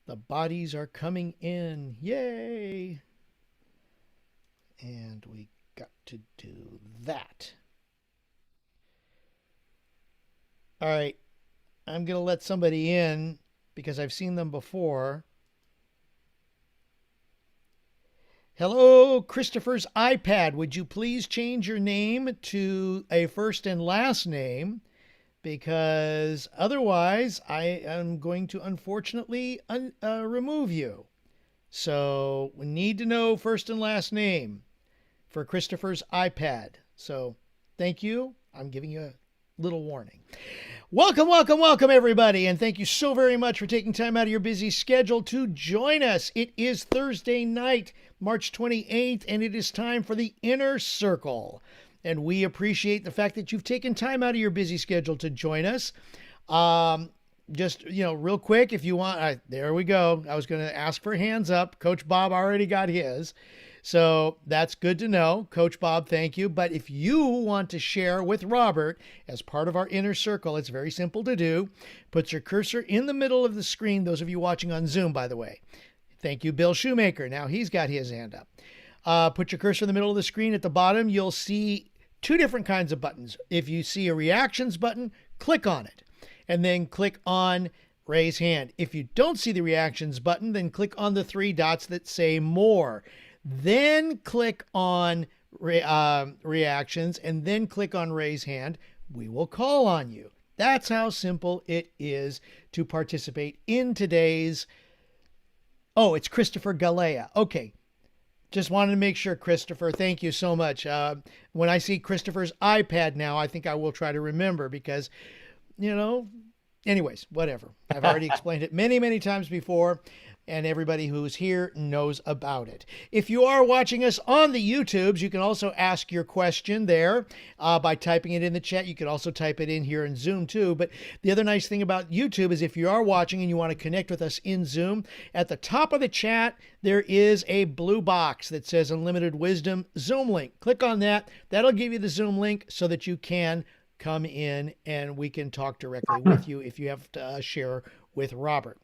The bodies are coming in. Yay! And we got to do that. All right. I'm going to let somebody in because I've seen them before. Hello, Christopher's iPad. Would you please change your name to a first and last name? Because otherwise, I am going to unfortunately remove you. So we need to know first and last name for Christopher's iPad. So thank you. I'm giving you a little warning. Welcome, welcome, welcome, everybody. And thank you so very much for taking time out of your busy schedule to join us. It is Thursday night, March 28th, and it is time for the Inner Circle. And we appreciate the fact that you've taken time out of your busy schedule to join us. Just, real quick, if you want, there we go. I was going to ask for hands up. Coach Bob already got his. So that's good to know. Coach Bob, thank you. But if you want to share with Robert as part of our Inner Circle, it's very simple to do. Put your cursor in the middle of the screen. Those of you watching on Zoom, by the way. Thank you, Bill Shoemaker. Now he's got his hand up. Put your cursor in the middle of the screen. At the bottom, you'll see two different kinds of buttons. If you see a reactions button, click on it. And then click on raise hand. If you don't see the reactions button, then click on the three dots that say more. Then click on reactions and then click on raise hand. We will call on you. That's how simple it is to participate in today's. Oh, it's Christopher Galea. Okay. Just wanted to make sure, Christopher. Thank you so much. When I see Christopher's iPad now, I think I will try to remember because, anyways, whatever. I've already explained it many, many times before, and everybody who's here knows about it. If you are watching us on the YouTubes, you can also ask your question there by typing it in the chat. You can also type it in here in Zoom too. But the other nice thing about YouTube is if you are watching and you want to connect with us in Zoom, at the top of the chat, there is a blue box that says Unlimited Wisdom Zoom link. Click on that. That'll give you the Zoom link so that you can come in and we can talk directly with you if you have to share with Robert.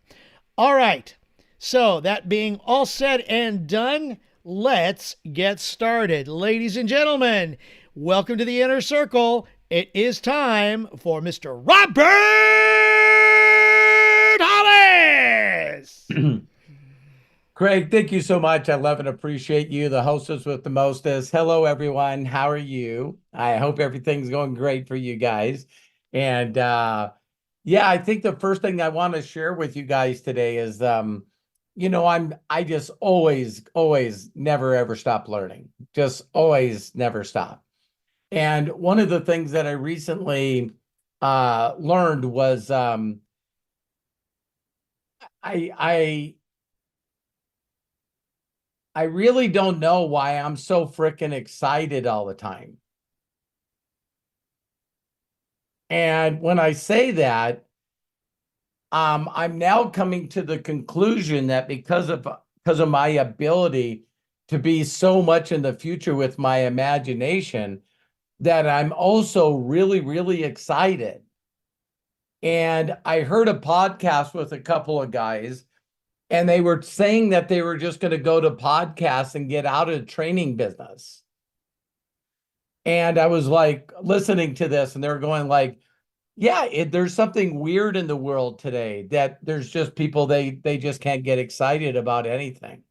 All right. So that being all said and done, let's get started. Ladies and gentlemen, welcome to the Inner Circle. It is time for Mr. Robert Hollis. Craig, thank you so much. I love and appreciate you, the hostess with the mostest. Hello, everyone. How are you? I hope everything's going great for you guys. And I think the first thing I want to share with you guys today is, I just always never, ever stop learning. Just always never stop. And one of the things that I recently learned was I really don't know why I'm so freaking excited all the time. And when I say that, I'm now coming to the conclusion that because of my ability to be so much in the future with my imagination, that I'm also really, really excited. And I heard a podcast with a couple of guys, and they were saying that they were just going to go to podcasts and get out of the training business. And I was like listening to this, and they were going like, yeah, there's something weird in the world today that there's just people, they just can't get excited about anything.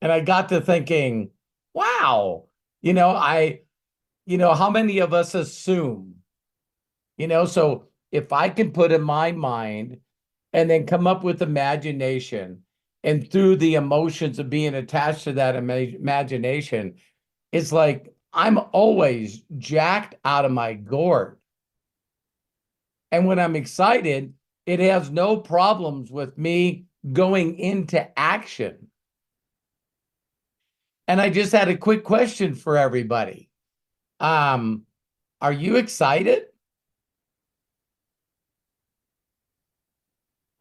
And I got to thinking, wow, how many of us assume, so if I can put in my mind and then come up with imagination, and through the emotions of being attached to that imagination, it's like I'm always jacked out of my gourd. And when I'm excited, it has no problems with me going into action. And I just had a quick question for everybody. Are you excited?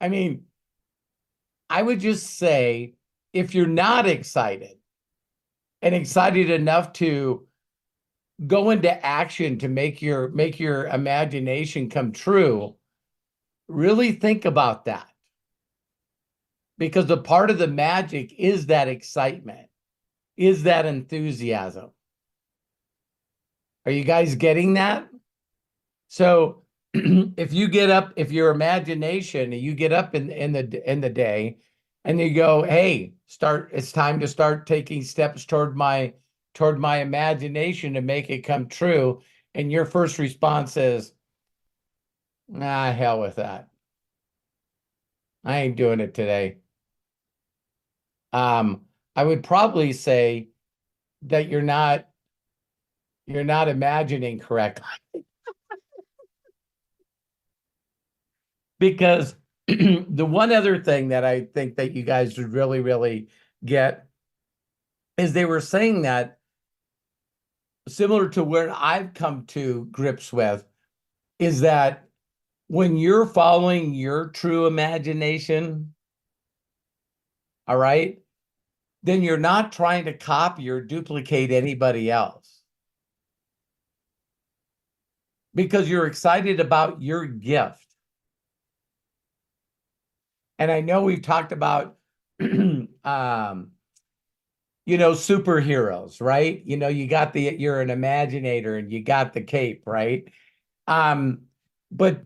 I mean, I would just say, if you're not excited and excited enough to go into action to make your imagination come true, Really think about that, because the part of the magic is that excitement, is that enthusiasm. Are you guys getting that? So if you get up, if your imagination, you get up in the day and you go, hey, it's time to start taking steps toward my imagination to make it come true. And your first response is, nah, hell with that. I ain't doing it today. I would probably say that you're not imagining correctly. Because the one other thing that I think that you guys would really, really get is they were saying that, similar to where I've come to grips with, is that when you're following your true imagination, all right, then you're not trying to copy or duplicate anybody else, because you're excited about your gift. And I know we've talked about superheroes, right? You're an imaginator and you got the cape, right? Um, but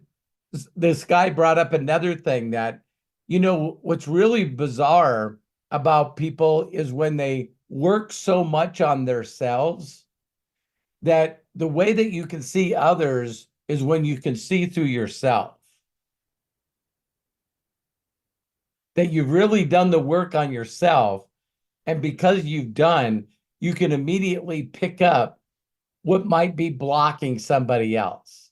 this guy brought up another thing that, what's really bizarre about people is when they work so much on themselves that the way that you can see others is when you can see through yourself. That you've really done the work on yourself. And because you can immediately pick up what might be blocking somebody else.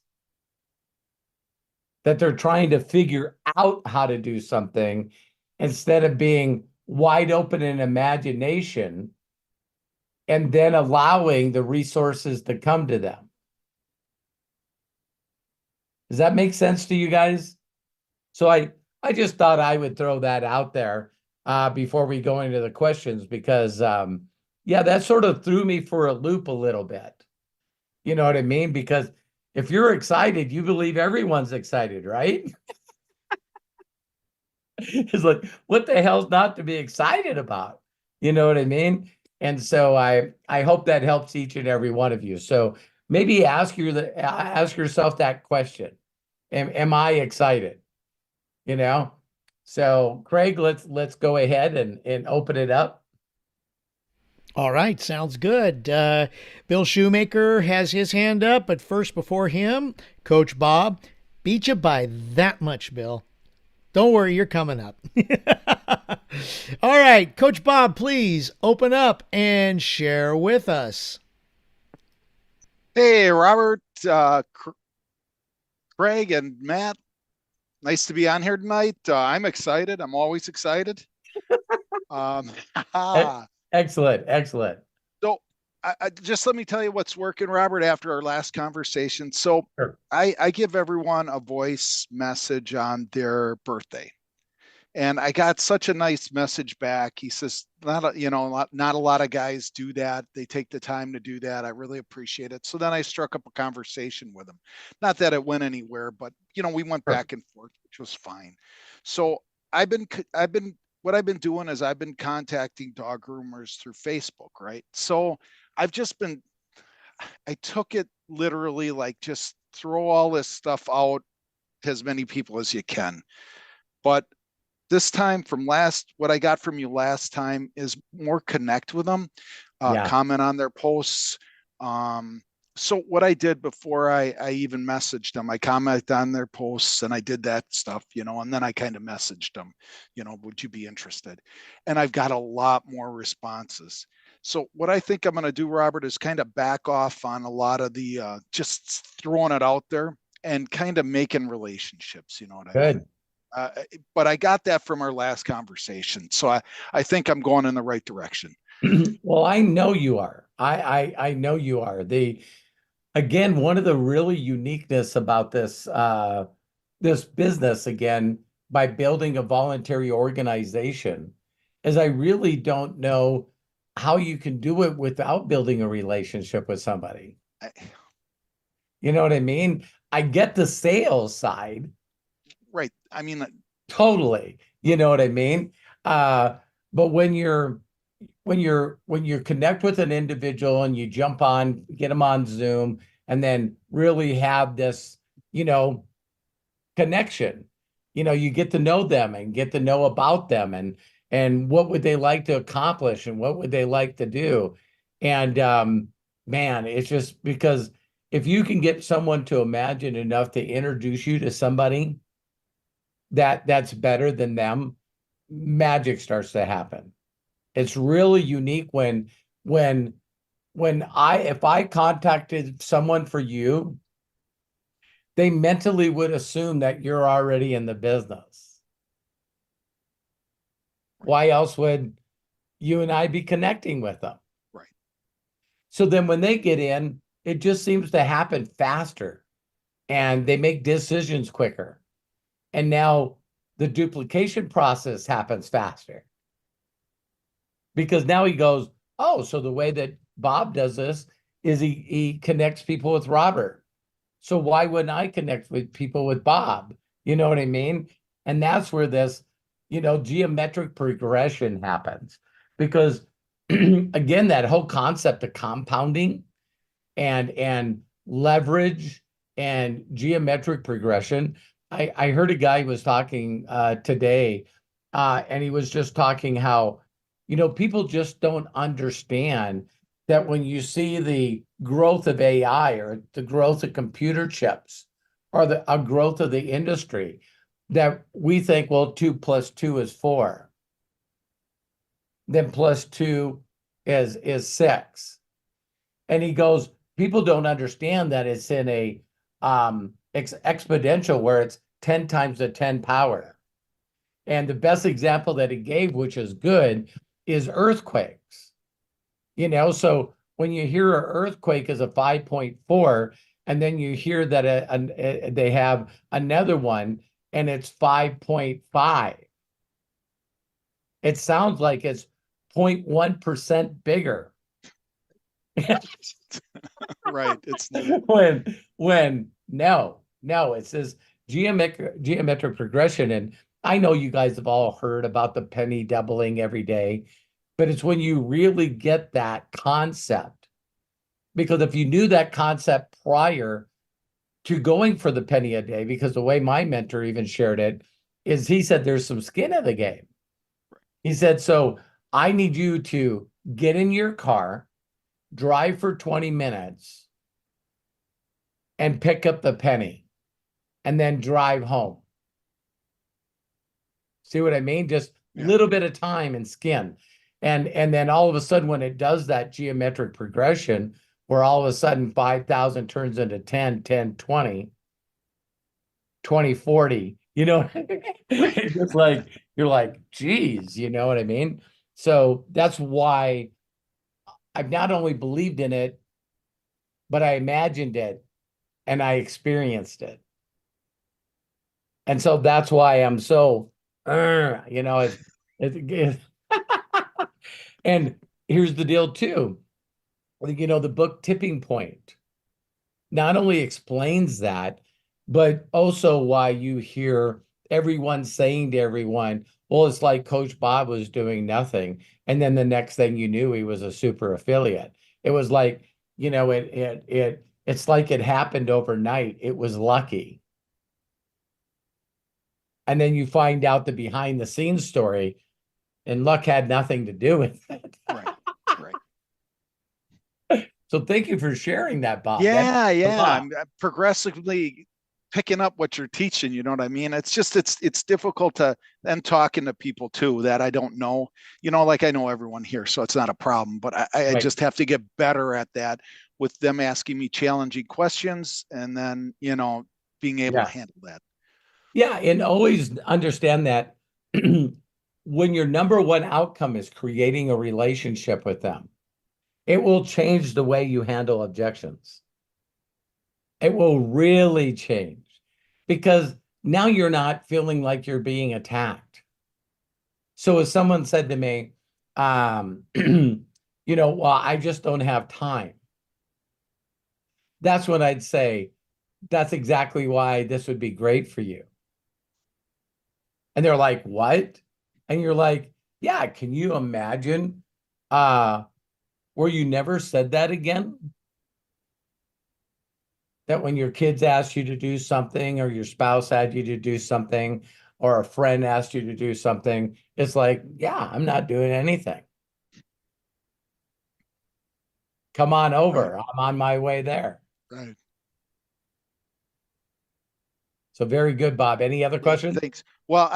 That they're trying to figure out how to do something instead of being wide open in imagination and then allowing the resources to come to them. Does that make sense to you guys? So I just thought I would throw that out there before we go into the questions, because yeah, that sort of threw me for a loop a little bit. You know what I mean? Because if you're excited, you believe everyone's excited, right? It's like, what the hell's not to be excited about? You know what I mean? And so I hope that helps each and every one of you. So maybe ask yourself that question. Am I excited? You know? So Craig, let's go ahead and open it up. All right, sounds good. Bill Shoemaker has his hand up, but first, before him, Coach Bob beat you by that much, Bill. Don't worry, you're coming up. All right, Coach Bob, please open up and share with us. Hey, Robert, Craig, and Matt. Nice to be on here tonight. I'm excited. I'm always excited. Um, E- Excellent, excellent. so, just let me tell you what's working, Robert, after our last conversation. So, Sure. I give everyone a voice message on their birthday. And I got such a nice message back. He says, not a lot of guys do that. They take the time to do that. I really appreciate it. So then I struck up a conversation with him. Not that it went anywhere, but we went Sure. back and forth, which was fine. So what I've been doing is I've been contacting dog groomers through Facebook, right? So I've just been, I took it literally like just throw all this stuff out to as many people as you can. But this time from what I got from you last time is more connect with them, Yeah, comment on their posts. So what I did before I even messaged them, I commented on their posts and I did that stuff, and then I kind of messaged them, would you be interested? And I've got a lot more responses. So what I think I'm going to do, Robert, is kind of back off on a lot of the just throwing it out there and kind of making relationships. You know what I mean? good. Uh, but I got that from our last conversation. So I think I'm going in the right direction. Well, I know you are. I know you are. Again, one of the really uniqueness about this business, again, by building a voluntary organization, is I really don't know how you can do it without building a relationship with somebody. You know what I mean? I get the sales side, I mean, Totally. You know what I mean? But when you connect with an individual and you jump on, get them on Zoom, and then really have this, you know, connection, you get to know them and get to know about them, and what would they like to accomplish and what would they like to do. And man, it's just because if you can get someone to imagine enough to introduce you to somebody that's better than them, magic starts to happen. It's really unique when if I contacted someone for you, they mentally would assume that you're already in the business. Why else would you and I be connecting with them? right. So then when they get in, it just seems to happen faster and they make decisions quicker. And now the duplication process happens faster because now he goes, oh, so the way that Bob does this is he connects people with Robert. So why wouldn't I connect with people with Bob? You know what I mean? And that's where this, geometric progression happens. Because again, that whole concept of compounding and leverage and geometric progression. I heard a guy who was talking today, and he was just talking how, people just don't understand that when you see the growth of AI or the growth of computer chips or the growth of the industry, that we think, well, 2 + 2 is 4. Then +2 is 6. And he goes, people don't understand that it's in a exponential where it's 10 times the 10 power. And the best example that he gave, which is good, is earthquakes. So when you hear an earthquake is a 5.4, and then you hear that they have another one and it's 5.5, it sounds like it's 0.1% bigger. Right. It's when no, it's this geometric progression. And I know you guys have all heard about the penny doubling every day, but it's when you really get that concept. Because if you knew that concept prior to going for the penny a day, because the way my mentor even shared it is he said there's some skin in the game. He said, so I need you to get in your car, drive for 20 minutes, and pick up the penny, and then drive home. See what I mean? Just a little bit of time and skin. And then all of a sudden, when it does that geometric progression, where all of a sudden 5,000 turns into 10, 10, 20, 20, 40, it's just like, you're like, geez, you know what I mean? So that's why I've not only believed in it, but I imagined it and I experienced it. And so that's why I'm so, it's and here's the deal too. The book Tipping Point not only explains that, but also why you hear everyone saying to everyone, well, it's like Coach Bob was doing nothing. And then the next thing you knew, he was a super affiliate. It was like, it's like it happened overnight. It was lucky. And then you find out the behind the scenes story, and luck had nothing to do with it. right. So thank you for sharing that, Bob. Yeah. I'm progressively picking up what you're teaching. You know what I mean? It's just it's difficult to then talking to people too that I don't know. Like I know everyone here, so it's not a problem. But I Right. just have to get better at that with them asking me challenging questions, and then being able to handle that. Yeah, and always understand that when your number one outcome is creating a relationship with them, it will change the way you handle objections. It will really change because now you're not feeling like you're being attacked. So if someone said to me, well, I just don't have time, that's when I'd say, that's exactly why this would be great for you. And they're like, what? And you're like, yeah, can you imagine where you never said that again? That when your kids asked you to do something, or your spouse had you to do something, or a friend asked you to do something, it's like, yeah, I'm not doing anything. Come on Right. over. I'm on my way there. Right. So very good, Bob. Any other Yeah, questions? thanks. Well,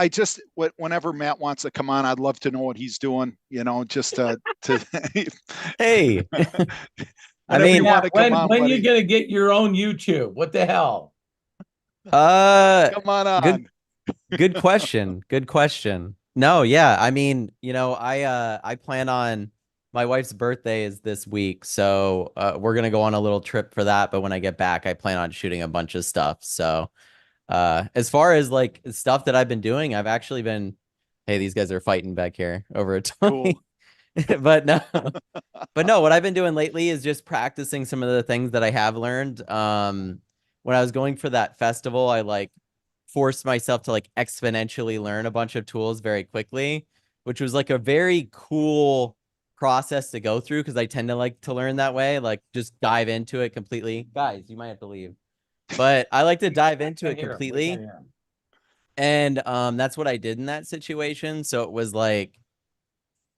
whenever Matt wants to come on, I'd love to know what he's doing, just to Hey, I whenever you mean, want Yeah, to come on, when you buddy, gonna get your own YouTube? What the hell? uh, come on good, on. good question. Good question. No, yeah, I mean, I plan on my wife's birthday is this week, so we're gonna go on a little trip for that. But when I get back, I plan on shooting a bunch of stuff. So, as far as like stuff that I've been doing, I've actually been, hey, these guys are fighting back here over a Cool. 20. But no, but no, what I've been doing lately is just practicing some of the things that I have learned. When I was going for that festival, I like forced myself to like exponentially learn a bunch of tools very quickly, which was like a very cool process to go through because I tend to like to learn that way, like just dive into it completely. Guys, you might have to leave. But I like to dive into it completely. And that's what I did in that situation. So it was like,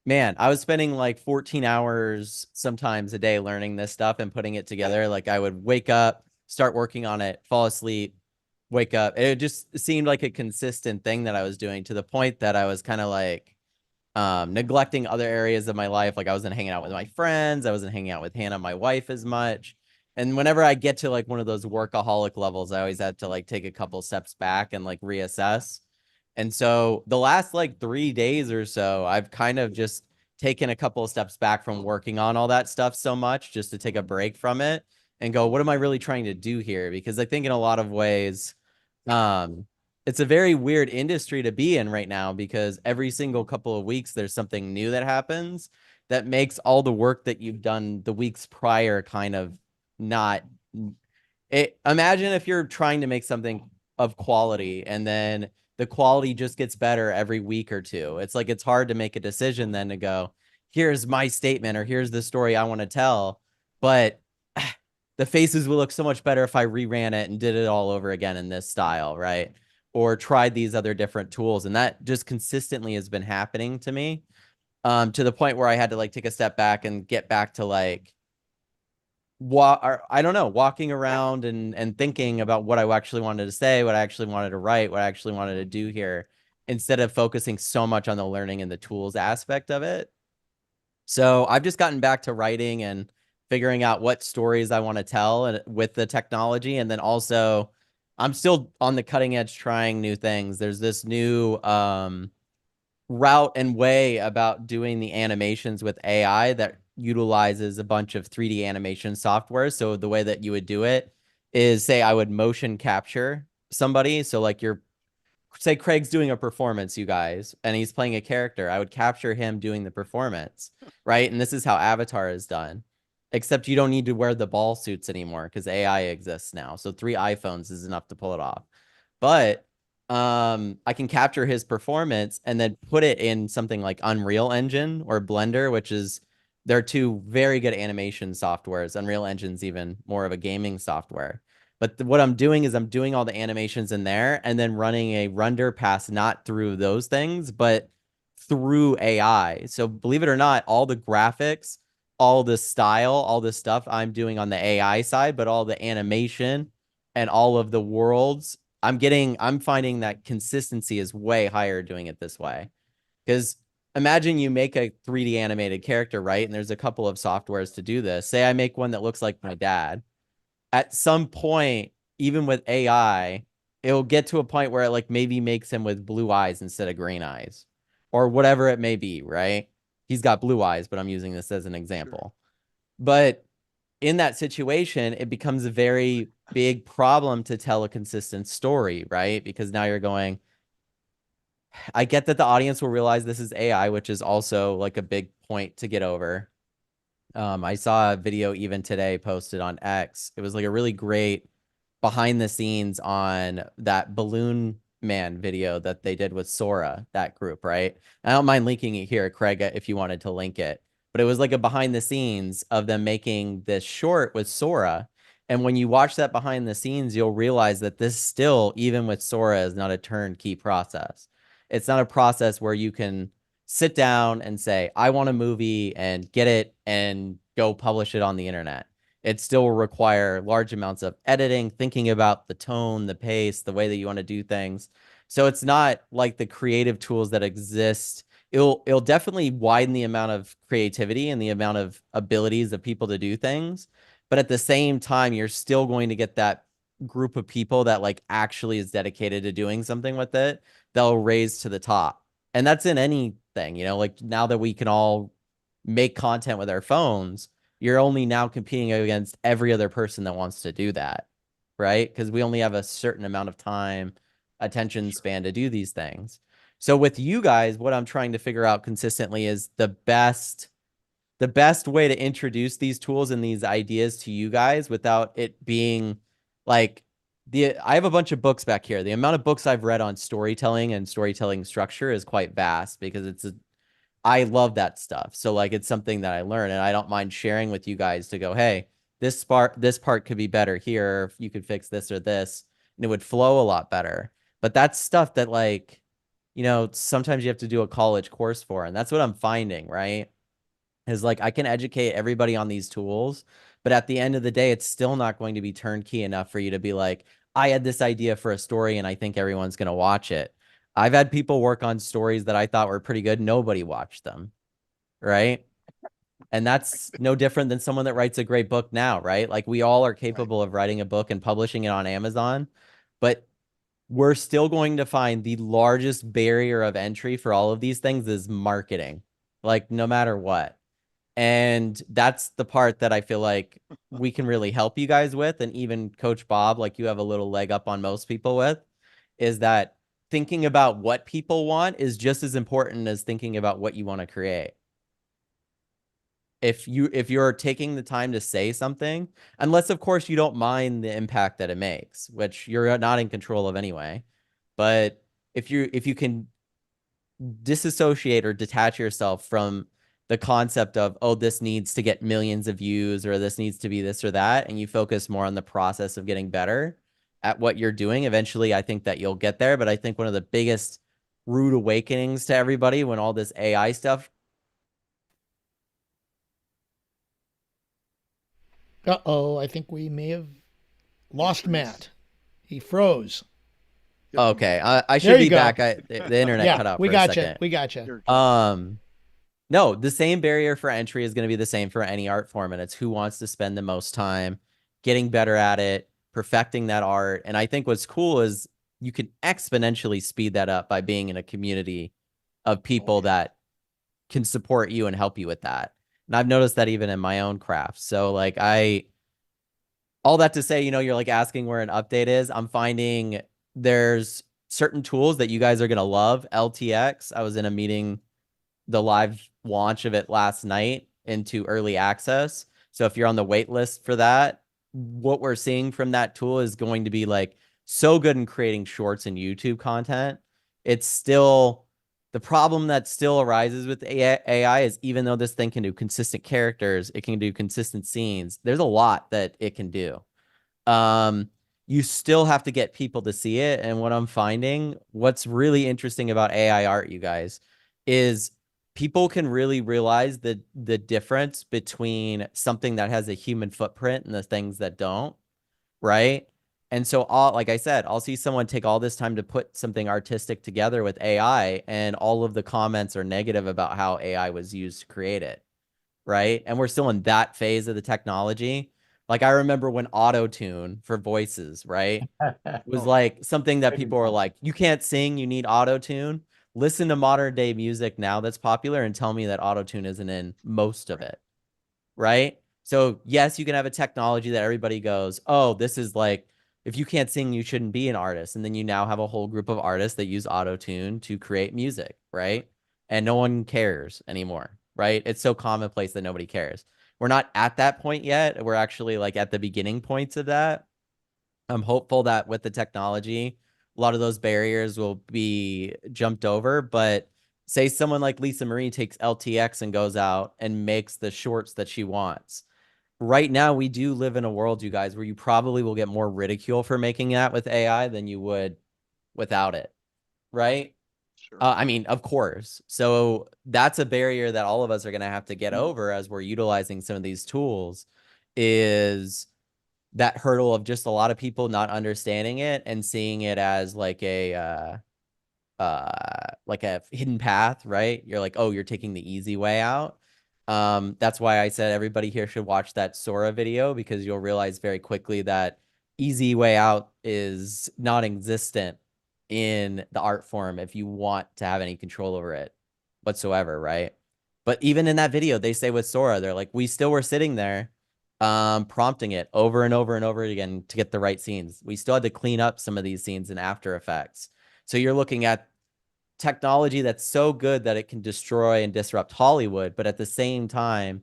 man, I was spending like 14 hours sometimes a day learning this stuff and putting it together. Like I would wake up, start working on it, fall asleep, wake up. It just seemed like a consistent thing that I was doing to the point that I was kind of like neglecting other areas of my life. Like I wasn't hanging out with my friends. I wasn't hanging out with Hannah, my wife, as much. And whenever I get to like one of those workaholic levels, I always had to like take a couple steps back and like reassess. And so the last like 3 days or so, I've kind of just taken a couple of steps back from working on all that stuff so much just to take a break from it and go, what am I really trying to do here? Because I think in a lot of ways, um, it's a very weird industry to be in right now because every single couple of weeks there's something new that happens that makes all the work that you've done the weeks prior kind of not it. Imagine if you're trying to make something of quality and then the quality just gets better every week or two. It's like it's hard to make a decision then to go, here's my statement or here's the story I want to tell, but the faces will look so much better if I reran it and did it all over again in this style, right? Or tried these other different tools. And that just consistently has been happening to me, to the point where I had to like take a step back and get back to like I don't know, walking around and thinking about what I actually wanted to say, what I actually wanted to write, what I actually wanted to do here, instead of focusing so much on the learning and the tools aspect of it. So I've just gotten back to writing and figuring out what stories I want to tell and with the technology. And then also I'm still on the cutting edge trying new things. There's this new route and way about doing the animations with AI that utilizes a bunch of 3D animation software. So the way that you would do it is, say I would motion capture somebody. So like you're, say Craig's doing a performance, you guys, and he's playing a character. I would capture him doing the performance, right? And this is how Avatar is done. Except you don't need to wear the ball suits anymore because AI exists now. So 3 iPhones is enough to pull it off. But I can capture his performance and then put it in something like Unreal Engine or Blender, which is they're two very good animation softwares. Unreal Engine's even more of a gaming software. But what I'm doing is I'm doing all the animations in there and then running a render pass not through those things, but through AI. So believe it or not, all the graphics, all the style, all the stuff I'm doing on the AI side, but all the animation and all of the worlds, I'm finding that consistency is way higher doing it this way. Because imagine you make a 3D animated character, right? And there's a couple of softwares to do this. Say I make one that looks like my dad. At some point, even with AI, it'll get to a point where it like maybe makes him with blue eyes instead of green eyes or whatever it may be, right? He's got blue eyes, but I'm using this as an example. But in that situation, it becomes a very big problem to tell a consistent story, right? Because now you're going, I get that the audience will realize this is AI, which is also like a big point to get over. I saw a video even today posted on X. It was like a really great behind the scenes on that balloon Man video that they did with Sora, that group, right? I don't mind linking it here, Craig, if you wanted to link it. But it was like a behind the scenes of them making this short with Sora. And when you watch that behind the scenes, you'll realize that this still, even with Sora, is not a turnkey process. It's not a process where you can sit down and say, I want a movie and get it and go publish it on the internet. It still will require large amounts of editing, thinking about the tone, the pace, the way that you want to do things. So it's not like the creative tools that exist. It'll definitely widen the amount of creativity and the amount of abilities of people to do things. But at the same time, you're still going to get that group of people that like actually is dedicated to doing something with it, they'll raise to the top. And that's in anything, you know, like now that we can all make content with our phones, you're only now competing against every other person that wants to do that, right? Because we only have a certain amount of time, attention span to do these things. So with you guys, what I'm trying to figure out consistently is the best way to introduce these tools and these ideas to you guys without it being like I have a bunch of books back here. The amount of books I've read on storytelling and storytelling structure is quite vast because I love that stuff. So like it's something that I learn and I don't mind sharing with you guys to go, hey, this part could be better here. If you could fix this or this, and it would flow a lot better. But that's stuff that like, you know, sometimes you have to do a college course for. And that's what I'm finding, right? Is like I can educate everybody on these tools, but at the end of the day, it's still not going to be turnkey enough for you to be like, I had this idea for a story and I think everyone's going to watch it. I've had people work on stories that I thought were pretty good. Nobody watched them, right? And that's no different than someone that writes a great book now, right? Like we all are capable of writing a book and publishing it on Amazon, but we're still going to find the largest barrier of entry for all of these things is marketing, like no matter what. And that's the part that I feel like we can really help you guys with. And even Coach Bob, like you have a little leg up on most people with, is that thinking about what people want is just as important as thinking about what you want to create. If you're taking the time to say something, unless of course you don't mind the impact that it makes, which you're not in control of anyway. But if you can disassociate or detach yourself from the concept of, oh, this needs to get millions of views or this needs to be this or that, and you focus more on the process of getting better at what you're doing, eventually I think that you'll get there. But I think one of the biggest rude awakenings to everybody when all this AI stuff. Uh-oh, I think we may have lost Matt. He froze. Okay, I There should you be go. back. The internet cut out we for a got you. second. We got you. No, the same barrier for entry is going to be the same for any art form, and it's who wants to spend the most time getting better at it, perfecting that art. And I think what's cool is you can exponentially speed that up by being in a community of people that can support you and help you with that. And I've noticed that even in my own craft. So like all that to say, you know, you're like asking where an update is. I'm finding there's certain tools that you guys are going to love. LTX, I was in a meeting, the live launch of it last night into early access. So if you're on the wait list for that, what we're seeing from that tool is going to be like so good in creating shorts and YouTube content. It's still the problem that still arises with AI is even though this thing can do consistent characters, it can do consistent scenes. There's a lot that it can do. You still have to get people to see it. And what I'm finding, what's really interesting about AI art, you guys, is people can really realize the difference between something that has a human footprint and the things that don't, right? And so like I said, I'll see someone take all this time to put something artistic together with AI, and all of the comments are negative about how AI was used to create it, right? And we're still in that phase of the technology. Like I remember when auto-tune for voices, right, was like something that people were like, you can't sing, you need auto-tune. Listen to modern day music now that's popular and tell me that auto-tune isn't in most of it, right? So yes, you can have a technology that everybody goes, oh, this is like, if you can't sing, you shouldn't be an artist. And then you now have a whole group of artists that use auto-tune to create music, right? And no one cares anymore, right? It's so commonplace that nobody cares. We're not at that point yet. We're actually like at the beginning points of that. I'm hopeful that with the technology, a lot of those barriers will be jumped over. But say someone like Lisa Marie takes LTX and goes out and makes the shorts that she wants. Right now, we do live in a world, you guys, where you probably will get more ridicule for making that with AI than you would without it, right? Sure. I mean, of course. So that's a barrier that all of us are going to have to get over as we're utilizing some of these tools, is that hurdle of just a lot of people not understanding it and seeing it as like a hidden path, right? You're like, oh, you're taking the easy way out. That's why I said everybody here should watch that Sora video, because you'll realize very quickly that easy way out is non-existent in the art form if you want to have any control over it whatsoever, right? But even in that video, they say with Sora, they're like, we still were sitting there prompting it over and over and over again to get the right scenes. We still had to clean up some of these scenes in After Effects. So you're looking at technology that's so good that it can destroy and disrupt Hollywood, but at the same time,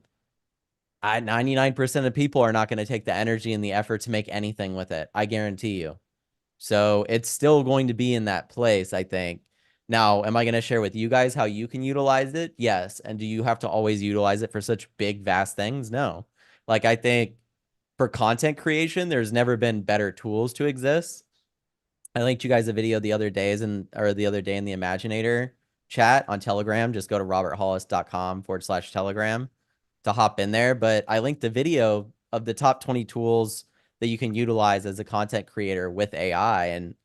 99% of people are not going to take the energy and the effort to make anything with it. I guarantee you. So it's still going to be in that place, I think. Now, am I going to share with you guys how you can utilize it? Yes. And do you have to always utilize it for such big, vast things? No. Like, I think for content creation, there's never been better tools to exist. I linked you guys a video the other day in the Imaginator chat on Telegram. Just go to roberthollis.com/Telegram to hop in there. But I linked a video of the top 20 tools that you can utilize as a content creator with AI. And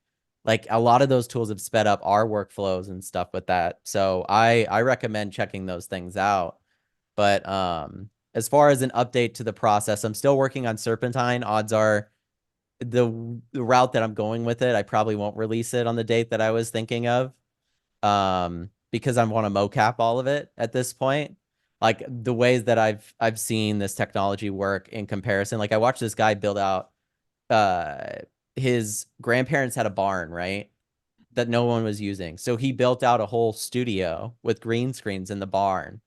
like, a lot of those tools have sped up our workflows and stuff with that. So I recommend checking those things out. But as far as an update to the process, I'm still working on Serpentine. Odds are the route that I'm going with it, I probably won't release it on the date that I was thinking of, because I want to mocap all of it at this point. Like, the ways that I've seen this technology work in comparison. Like, I watched this guy build out, his grandparents had a barn, right, that no one was using. So he built out a whole studio with green screens in the barn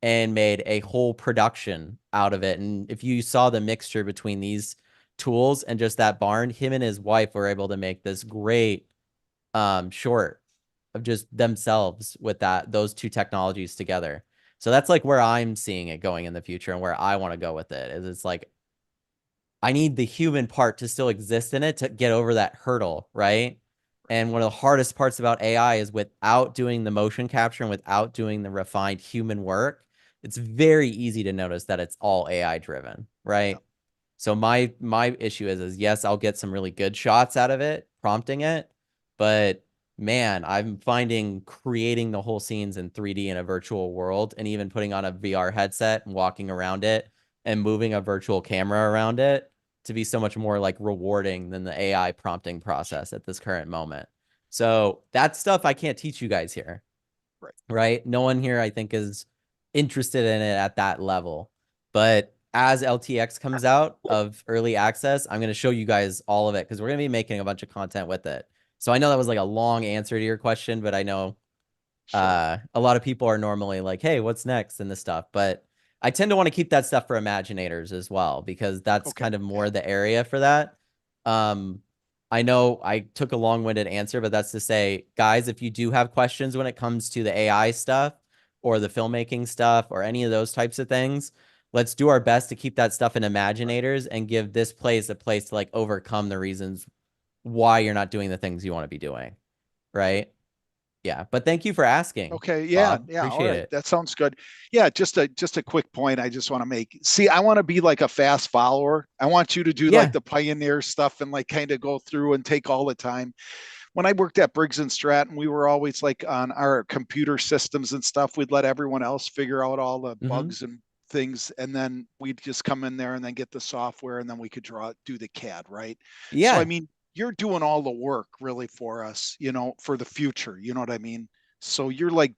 and made a whole production out of it. And if you saw the mixture between these tools and just that barn, him and his wife were able to make this great short of just themselves with those two technologies together. So that's like where I'm seeing it going in the future, and where I want to go with it is, it's like, I need the human part to still exist in it to get over that hurdle, right? And one of the hardest parts about AI is, without doing the motion capture and without doing the refined human work, it's very easy to notice that it's all AI driven, right? Yep. So my issue is yes, I'll get some really good shots out of it, prompting it, but man, I'm finding creating the whole scenes in 3D in a virtual world, and even putting on a VR headset and walking around it and moving a virtual camera around it, to be so much more like rewarding than the AI prompting process at this current moment. So that stuff I can't teach you guys here. Right? No one here, I think, is interested in it at that level. But as LTX comes out of early access, I'm going to show you guys all of it, because we're going to be making a bunch of content with it. So I know that was like a long answer to your question, but I know a lot of people are normally like, hey, what's next and this stuff. But I tend to want to keep that stuff for Imaginators as well, because that's kind of more the area for that. I know I took a long-winded answer, but that's to say, guys, if you do have questions when it comes to the AI stuff or the filmmaking stuff or any of those types of things, let's do our best to keep that stuff in Imaginators and give this place a place to like overcome the reasons why you're not doing the things you want to be doing. Right? Yeah. But thank you for asking. Okay. Yeah. Bob. Yeah. All Appreciate right. it. That sounds good. Yeah. Just a quick point I just want to make. See, I want to be like a fast follower. I want you to do Yeah. like the pioneer stuff and like kind of go through and take all the time. When I worked at Briggs and Stratton, we were always like on our computer systems and stuff. We'd let everyone else figure out all the bugs and things, and then we'd just come in there and then get the software, and then we could do the CAD, right? So I Yeah. mean, you're doing all the work really for us, for the future. You know what I mean? So you're like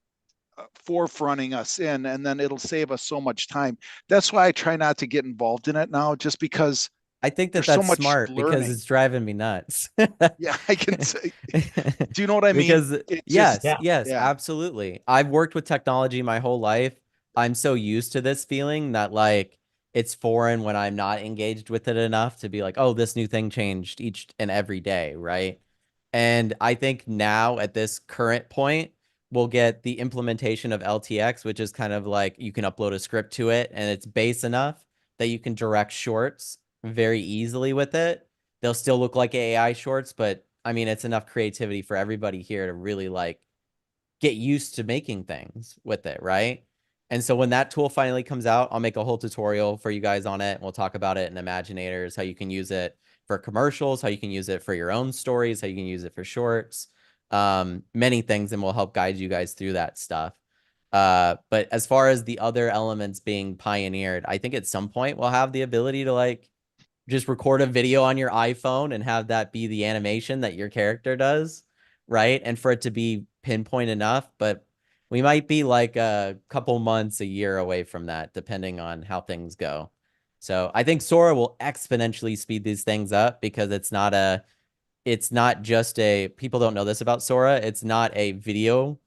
forefronting us in, and then it'll save us so much time. That's why I try not to get involved in it now, just because I think that there's so that's much smart, because learning. it's driving me nuts. Yeah, I can say. Do you know what I mean? Because It just, yes, yes, yeah, absolutely. I've worked with technology my whole life. I'm so used to this feeling that like it's foreign when I'm not engaged with it enough to be like, oh, this new thing changed each and every day, right? And I think now at this current point, we'll get the implementation of LTX, which is kind of like you can upload a script to it and it's base enough that you can direct shorts very easily with it. They'll still look like AI shorts, but I mean, it's enough creativity for everybody here to really like get used to making things with it, right? And so when that tool finally comes out, I'll make a whole tutorial for you guys on it. And we'll talk about it in Imaginators, how you can use it for commercials, how you can use it for your own stories, how you can use it for shorts, many things, and we'll help guide you guys through that stuff. But as far as the other elements being pioneered, I think at some point we'll have the ability to like just record a video on your iPhone and have that be the animation that your character does, right? And for it to be pinpoint enough, but we might be like a couple months, a year away from that, depending on how things go. So I think Sora will exponentially speed these things up because it's not just a, people don't know this about Sora. It's not a video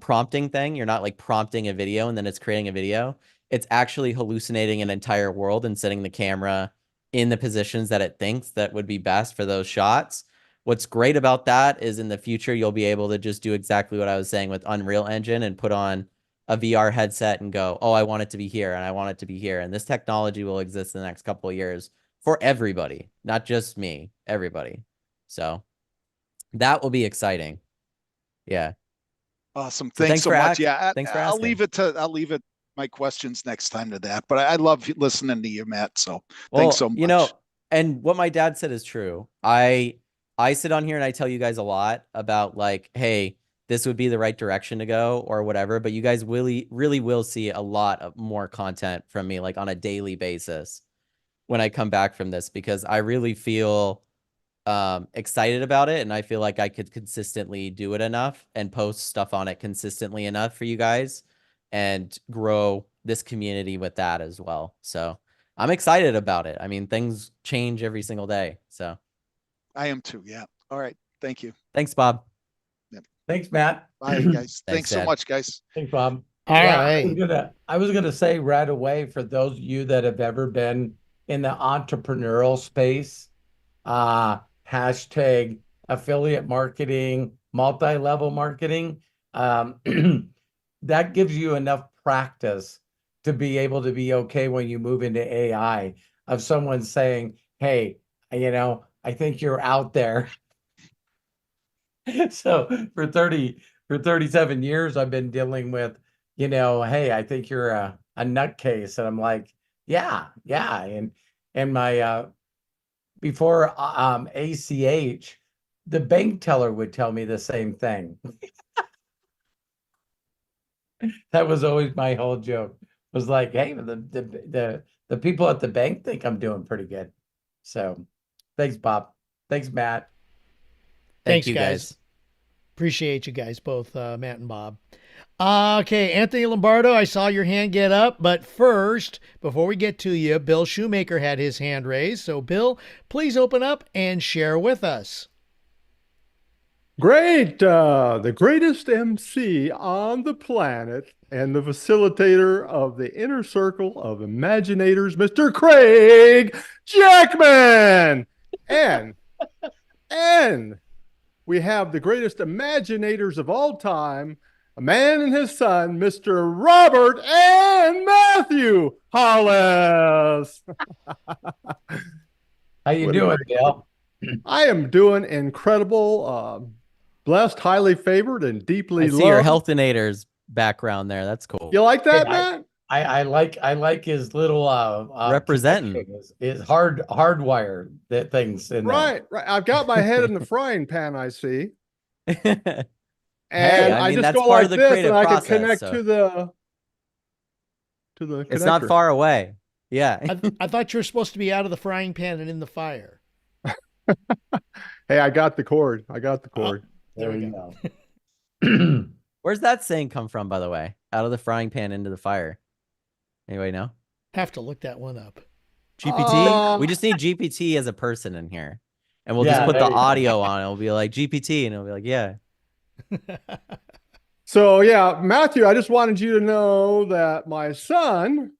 prompting thing. You're not like prompting a video and then it's creating a video. It's actually hallucinating an entire world and setting the camera in the positions that it thinks that would be best for those shots. What's great about that is in the future, you'll be able to just do exactly what I was saying with Unreal Engine and put on a VR headset and go, oh, I want it to be here and I want it to be here. And this technology will exist in the next couple of years for everybody, not just me, everybody. So that will be exciting. Yeah. Awesome. So Thanks so much. Yeah, thanks for I'll asking. leave it my questions next time to that. But I love listening to you, Matt. So Well, thanks so much. you know, and what my dad said is true. I sit on here and I tell you guys a lot about like, hey, this would be the right direction to go or whatever, but you guys really will see a lot of more content from me like on a daily basis when I come back from this because I really feel excited about it and I feel like I could consistently do it enough and post stuff on it consistently enough for you guys and grow this community with that as well. So I'm excited about it. I mean, things change every single day. So I am too. Yeah. All right. Thank you. thanks, Bob. Thanks, Matt. Bye, guys. Thanks so Dad. much, guys. Thanks, Bob. All Yeah, right. I was gonna say right away for those of you that have ever been in the entrepreneurial space, hashtag affiliate marketing, multi-level marketing, um, that gives you enough practice to be able to be okay when you move into AI of someone saying, hey, I think you're out there. So for 37 years, I've been dealing with, hey, I think you're a nutcase. And I'm like, yeah. And my, before ACH, the bank teller would tell me the same thing. That was always my whole joke. Was like, hey, the people at the bank think I'm doing pretty good. So thanks, Bob. Thanks, Matt. Thank Thanks, you guys. Appreciate you guys both, Matt and Bob. Okay, Anthony Lombardo, I saw your hand get up, but first, before we get to you, Bill Shoemaker had his hand raised. So, Bill, please open up and share with us. Great. The greatest MC on the planet and the facilitator of the inner circle of Imaginators, Mr. Craig Jackman. And we have the greatest Imaginators of all time, a man and his son, Mr. Robert and Matthew Hollis. How you doing, Bill? I am doing incredible. Blessed, highly favored, and deeply I loved. see your Healthinators background there. That's cool. You like that, Hey, Matt? I like his little Representing. his hardwire that things in there. Right. I've got my head in the frying pan, I see. Hey, And I mean, just that's go part like of the this, creative and I can process, connect so- to the It's not connector. far away. Yeah. I thought you were supposed to be out of the frying pan and in the fire. Hey, I got the cord. I got the cord. There we go. Where's that saying come from, by the way? Out of the frying pan into the fire. Anybody know? Have to look that one up. GPT? We just need GPT as a person in here. And we'll Yeah, just put the there you go. audio on. It'll be like GPT, and it'll be like, yeah. So yeah, Matthew, I just wanted you to know that my son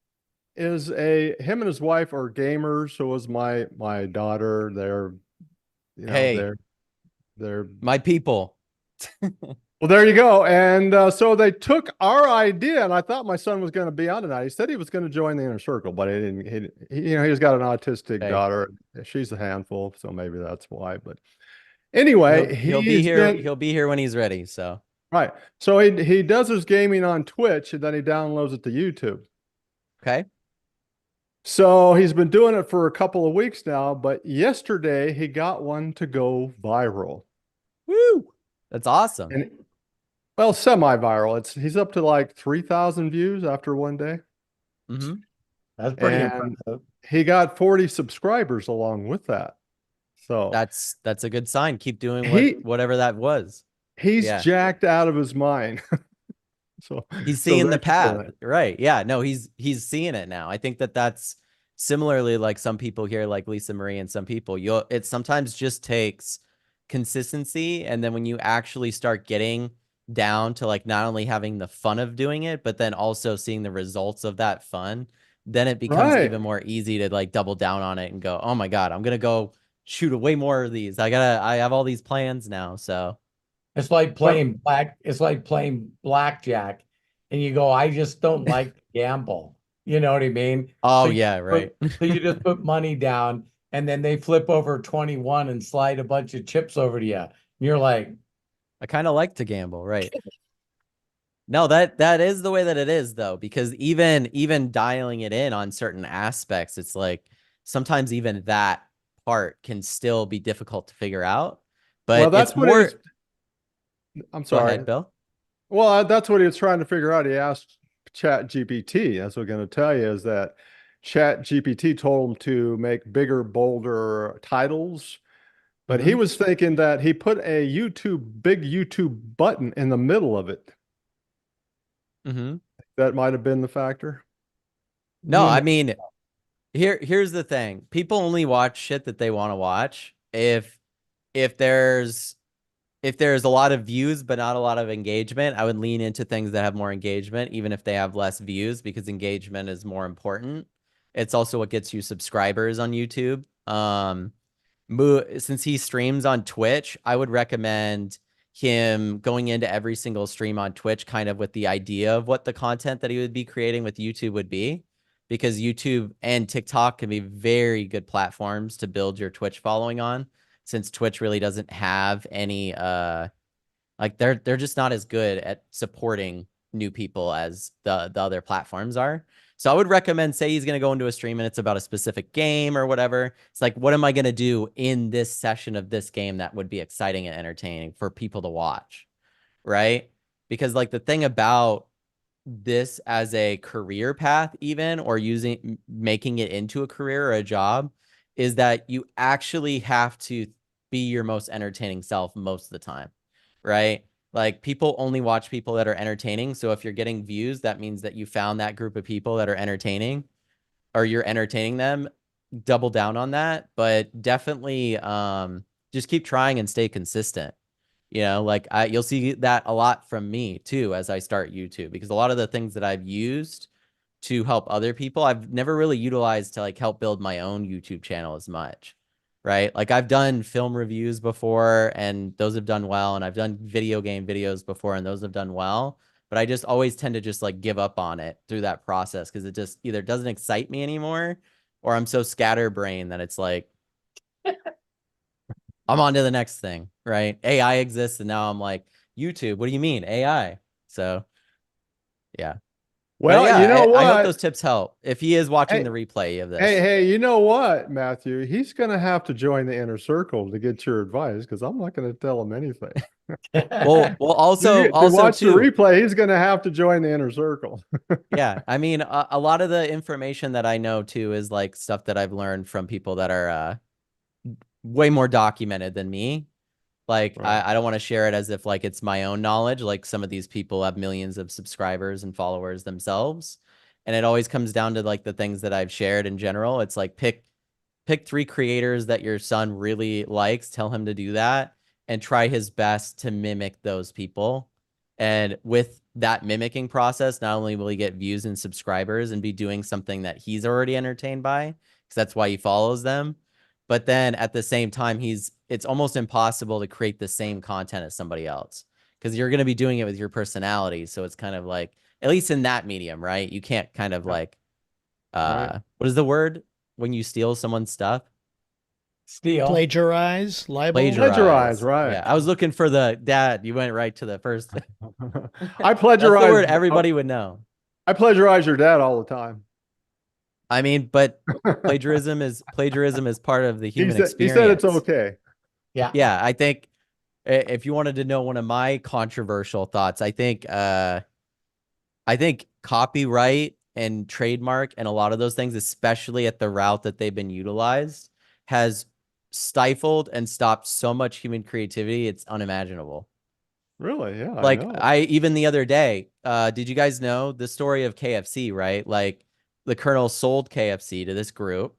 is him and his wife are gamers. So is my daughter. They're Hey. they're They're My people. Well, there you go. And so they took our idea, and I thought my son was going to be on tonight. He said he was going to join the inner circle, but he didn't. He's got an autistic Okay. daughter. She's a handful, so maybe that's why. But He'll, anyway, he'll be here. He'll be here when he's ready. So right. So he does his gaming on Twitch, and then he downloads it to YouTube. okay. So he's been doing it for a couple of weeks now, but yesterday he got one to go viral. Woo! That's awesome. And well, semi-viral. He's up to like 3,000 views after one day. Mm-hmm. That's pretty And impressive. he got 40 subscribers along with that. So That's a good sign. Keep doing whatever that was. he's Yeah. jacked out of his mind. So He's seeing the thanks for path, that. right? Yeah, no, he's seeing it now. I think that's similarly like some people here, like Lisa Marie, and some people. It sometimes just takes consistency, and then when you actually start getting down to like not only having the fun of doing it, but then also seeing the results of that fun, then it becomes Right. even more easy to like double down on it and go, oh my God, I'm gonna go shoot way more of these. I have all these plans now, so. It's like playing blackjack, and you go, I just don't like to gamble. You know what I mean? Oh So yeah, right. so you just put money down, and then they flip over 21 and slide a bunch of chips over to you. And you're like, I kind of like to gamble, right? No, that is the way that it is though, because even dialing it in on certain aspects, it's like sometimes even that part can still be difficult to figure out. Well, But that's it's what more. I'm Go sorry. ahead, Bill. Well, that's what he was trying to figure out. He asked Chat GPT. That's what I'm going to tell you is that Chat GPT told him to make bigger, bolder titles. But he was thinking that he put a big YouTube button in the middle of it. Mm-hmm. That might have been the factor. No, I mean, here's the thing. People only watch shit that they want to watch. If there's a lot of views but not a lot of engagement, I would lean into things that have more engagement, even if they have less views, because engagement is more important. It's also what gets you subscribers on YouTube. Since he streams on Twitch, I would recommend him going into every single stream on Twitch kind of with the idea of what the content that he would be creating with YouTube would be, because YouTube and TikTok can be very good platforms to build your Twitch following on, since Twitch really doesn't have any like they're just not as good at supporting new people as the other platforms are. So I would recommend, say he's going to go into a stream and it's about a specific game or whatever. It's like, what am I going to do in this session of this game that would be exciting and entertaining for people to watch, right? Because like the thing about this as a career path, even, or making it into a career or a job, is that you actually have to be your most entertaining self most of the time, right? Like people only watch people that are entertaining. So if you're getting views, that means that you found that group of people that are entertaining, or you're entertaining them. Double down on that, but definitely just keep trying and stay consistent. Like you'll see that a lot from me too as I start YouTube, because a lot of the things that I've used to help other people, I've never really utilized to like help build my own YouTube channel as much. Right? Like I've done film reviews before and those have done well, and I've done video game videos before and those have done well, but I just always tend to just like give up on it through that process, because it just either doesn't excite me anymore, or I'm so scatterbrained that it's like I'm on to the next thing, right? AI exists, and now I'm like, YouTube, what do you mean AI? So yeah. Well, yeah, you know what? I hope those tips help. If he is watching the replay of this. Hey, you know what, Matthew? He's going to have to join the inner circle to get your advice, because I'm not going to tell him anything. well, also to watch too, the replay, he's going to have to join the inner circle. Yeah, I mean, a lot of the information that I know too is like stuff that I've learned from people that are way more documented than me. Like, Right. I don't want to share it as if like it's my own knowledge. Like some of these people have millions of subscribers and followers themselves. And it always comes down to like the things that I've shared in general. It's like pick 3 creators that your son really likes, tell him to do that, and try his best to mimic those people. And with that mimicking process, not only will he get views and subscribers and be doing something that he's already entertained by, because that's why he follows them, But then at the same time, it's almost impossible to create the same content as somebody else because you're going to be doing it with your personality. So it's kind of like, at least in that medium, right? You can't kind of like, Right. what is the word when you steal someone's stuff? Steal. Plagiarize, libel. Plagiarize, right. Yeah, I was looking for the dad. You went right to the first. I That's the plagiarize. word everybody would know. I plagiarize your dad all the time. I mean, but plagiarism is part of the human He experience. said it's okay. Yeah. Yeah, I think if you wanted to know one of my controversial thoughts, I think copyright and trademark and a lot of those things, especially at the route that they've been utilized, has stifled and stopped so much human creativity. It's unimaginable. Really? Yeah. Like I know. even the other day, did you guys know the story of KFC, right? Like the Colonel sold KFC to this group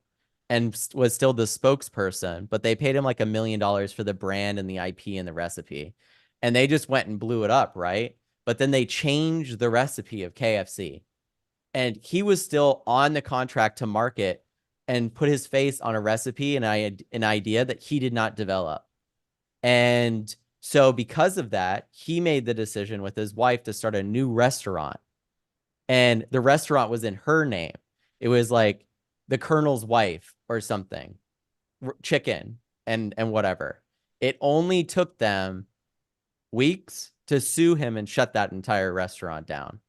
and was still the spokesperson, but they paid him like $1 million for the brand and the IP and the recipe. And they just went and blew it up, right? But then they changed the recipe of KFC. And he was still on the contract to market and put his face on a recipe and an idea that he did not develop. And so because of that, he made the decision with his wife to start a new restaurant. And the restaurant was in her name. It was like the Colonel's wife or something, chicken and whatever. It only took them weeks to sue him and shut that entire restaurant down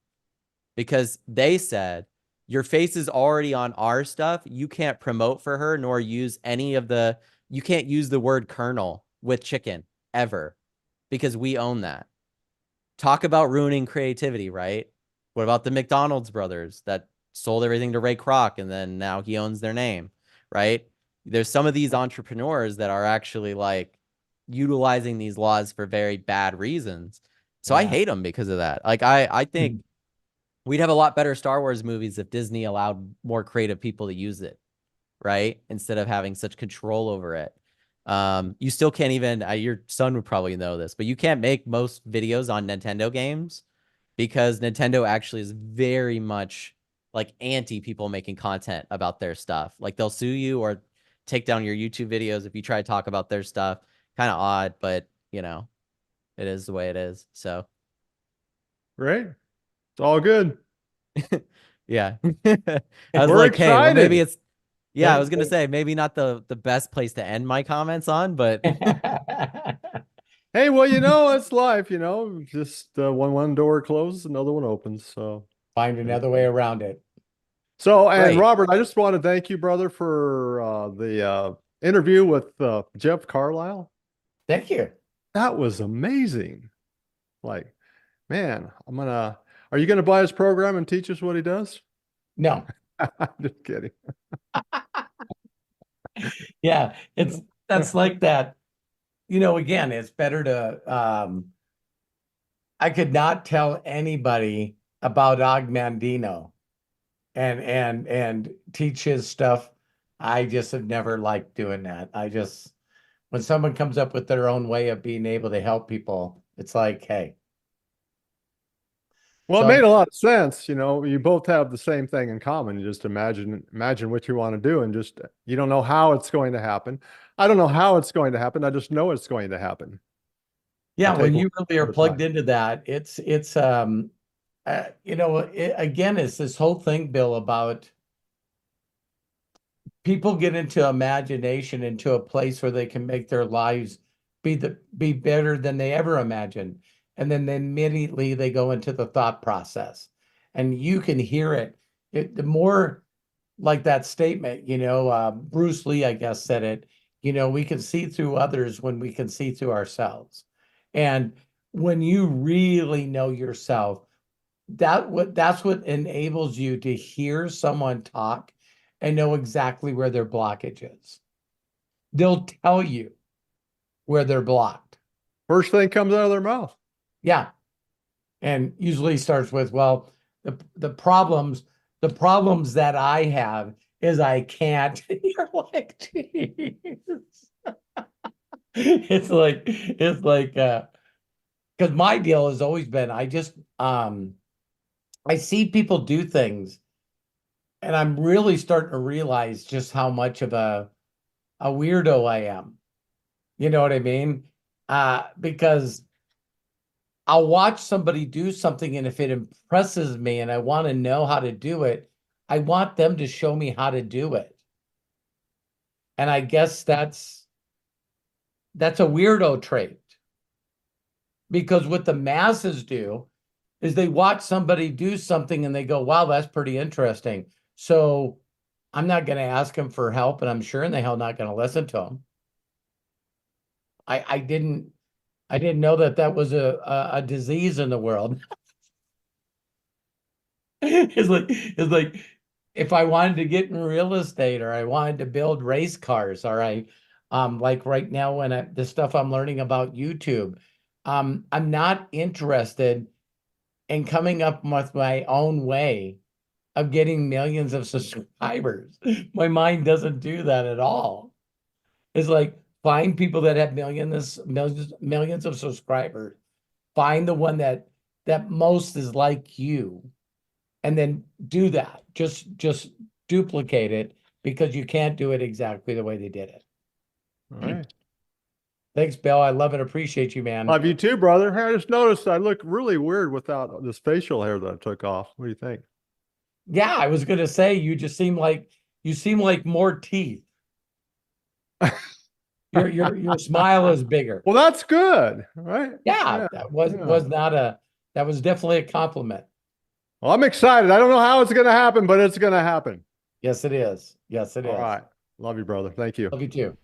because they said, your face is already on our stuff. You can't promote for her nor use you can't use the word Colonel with chicken ever because we own that. Talk about ruining creativity, right? What about the McDonald's brothers that sold everything to Ray Kroc and then now he owns their name, right? There's some of these entrepreneurs that are actually like utilizing these laws for very bad reasons. So I hate them because of that. Like I think we'd have a lot better Star Wars movies if Disney allowed more creative people to use it, right? Instead of having such control over it. You still can't even, your son would probably know this, but you can't make most videos on Nintendo games because Nintendo actually is very much like anti people making content about their stuff. Like they'll sue you or take down your YouTube videos if you try to talk about their stuff. Kind of odd, but you know, it is the way it is. So Great. It's all good. yeah. I was We're like, hey, well, maybe excited. it's, yeah, I was going to say maybe not the best place to end my comments on, but Hey, well, you know, it's life, you know, just when one door closes, another one opens. So, Find another way around it. so, and Right. Robert, I just want to thank you, brother, for the interview with Jeff Carlisle. Thank you. That was amazing. Like, man, are you going to buy his program and teach us what he does? No. Just kidding. Yeah, that's like that. You know, again, it's better to I could not tell anybody about Og Mandino and teach his stuff. I just have never liked doing that. When someone comes up with their own way of being able to help people, it's like, hey. Well, So it made a lot of sense. You know, you both have the same thing in common. You just imagine what you want to do, and just you don't know how it's going to happen. I don't know how it's going to happen. I just know it's going to happen. yeah, when Take you really are one plugged time. into that, it's you know, again, it's this whole thing, Bill, about people get into imagination, into a place where they can make their lives be better than they ever imagined. And then immediately they go into the thought process. And you can hear it. The more like that statement, you know, Bruce Lee, I guess, said it, you know, we can see through others when we can see through ourselves. And when you really know yourself, that's what enables you to hear someone talk and know exactly where their blockage is. They'll tell you where they're blocked. First thing comes out of their mouth. Yeah. And usually starts with, well, the problems that I have is I can't. You're like, geez. It's like, because my deal has always been, I see people do things and I'm really starting to realize just how much of a a weirdo I am. You know what I mean? Because I'll watch somebody do something, and if it impresses me and I want to know how to do it, I want them to show me how to do it. And I guess that's a weirdo trait. Because what the masses do is they watch somebody do something and they go, wow, that's pretty interesting. So I'm not going to ask them for help, and I'm sure in the hell not going to listen to them. I didn't know that was a disease in the world. It's like if I wanted to get in real estate, or I wanted to build race cars, or like right now when the stuff I'm learning about YouTube, I'm not interested in coming up with my own way of getting millions of subscribers. My mind doesn't do that at all. It's like find people that have millions of subscribers. Find the one that most is like you, and then do that. Just duplicate it, because you can't do it exactly the way they did it. All right. Thanks, Bill. I love and appreciate you, man. Love you too, brother. Hey, I just noticed I look really weird without this facial hair that I took off. What do you think? Yeah, I was gonna say you seem like more teeth. Your smile is bigger. Well, that's good, right? Yeah, that was definitely a compliment. Well, I'm excited. I don't know how it's going to happen, but it's going to happen. Yes, it is. Yes, it is. All right. Love you, brother. Thank you. Love you too.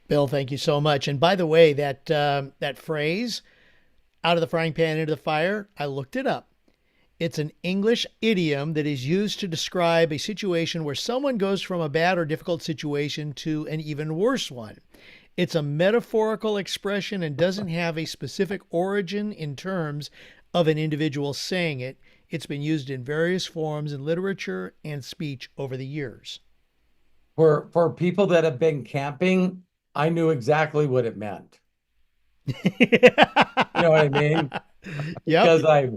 Bill, thank you so much. And by the way, that phrase, out of the frying pan into the fire, I looked it up. It's an English idiom that is used to describe a situation where someone goes from a bad or difficult situation to an even worse one. It's a metaphorical expression and doesn't have a specific origin in terms of an individual saying it. It's been used in various forms in literature and speech over the years. For people that have been camping, I knew exactly what it meant. You know what I mean? Yep. Because I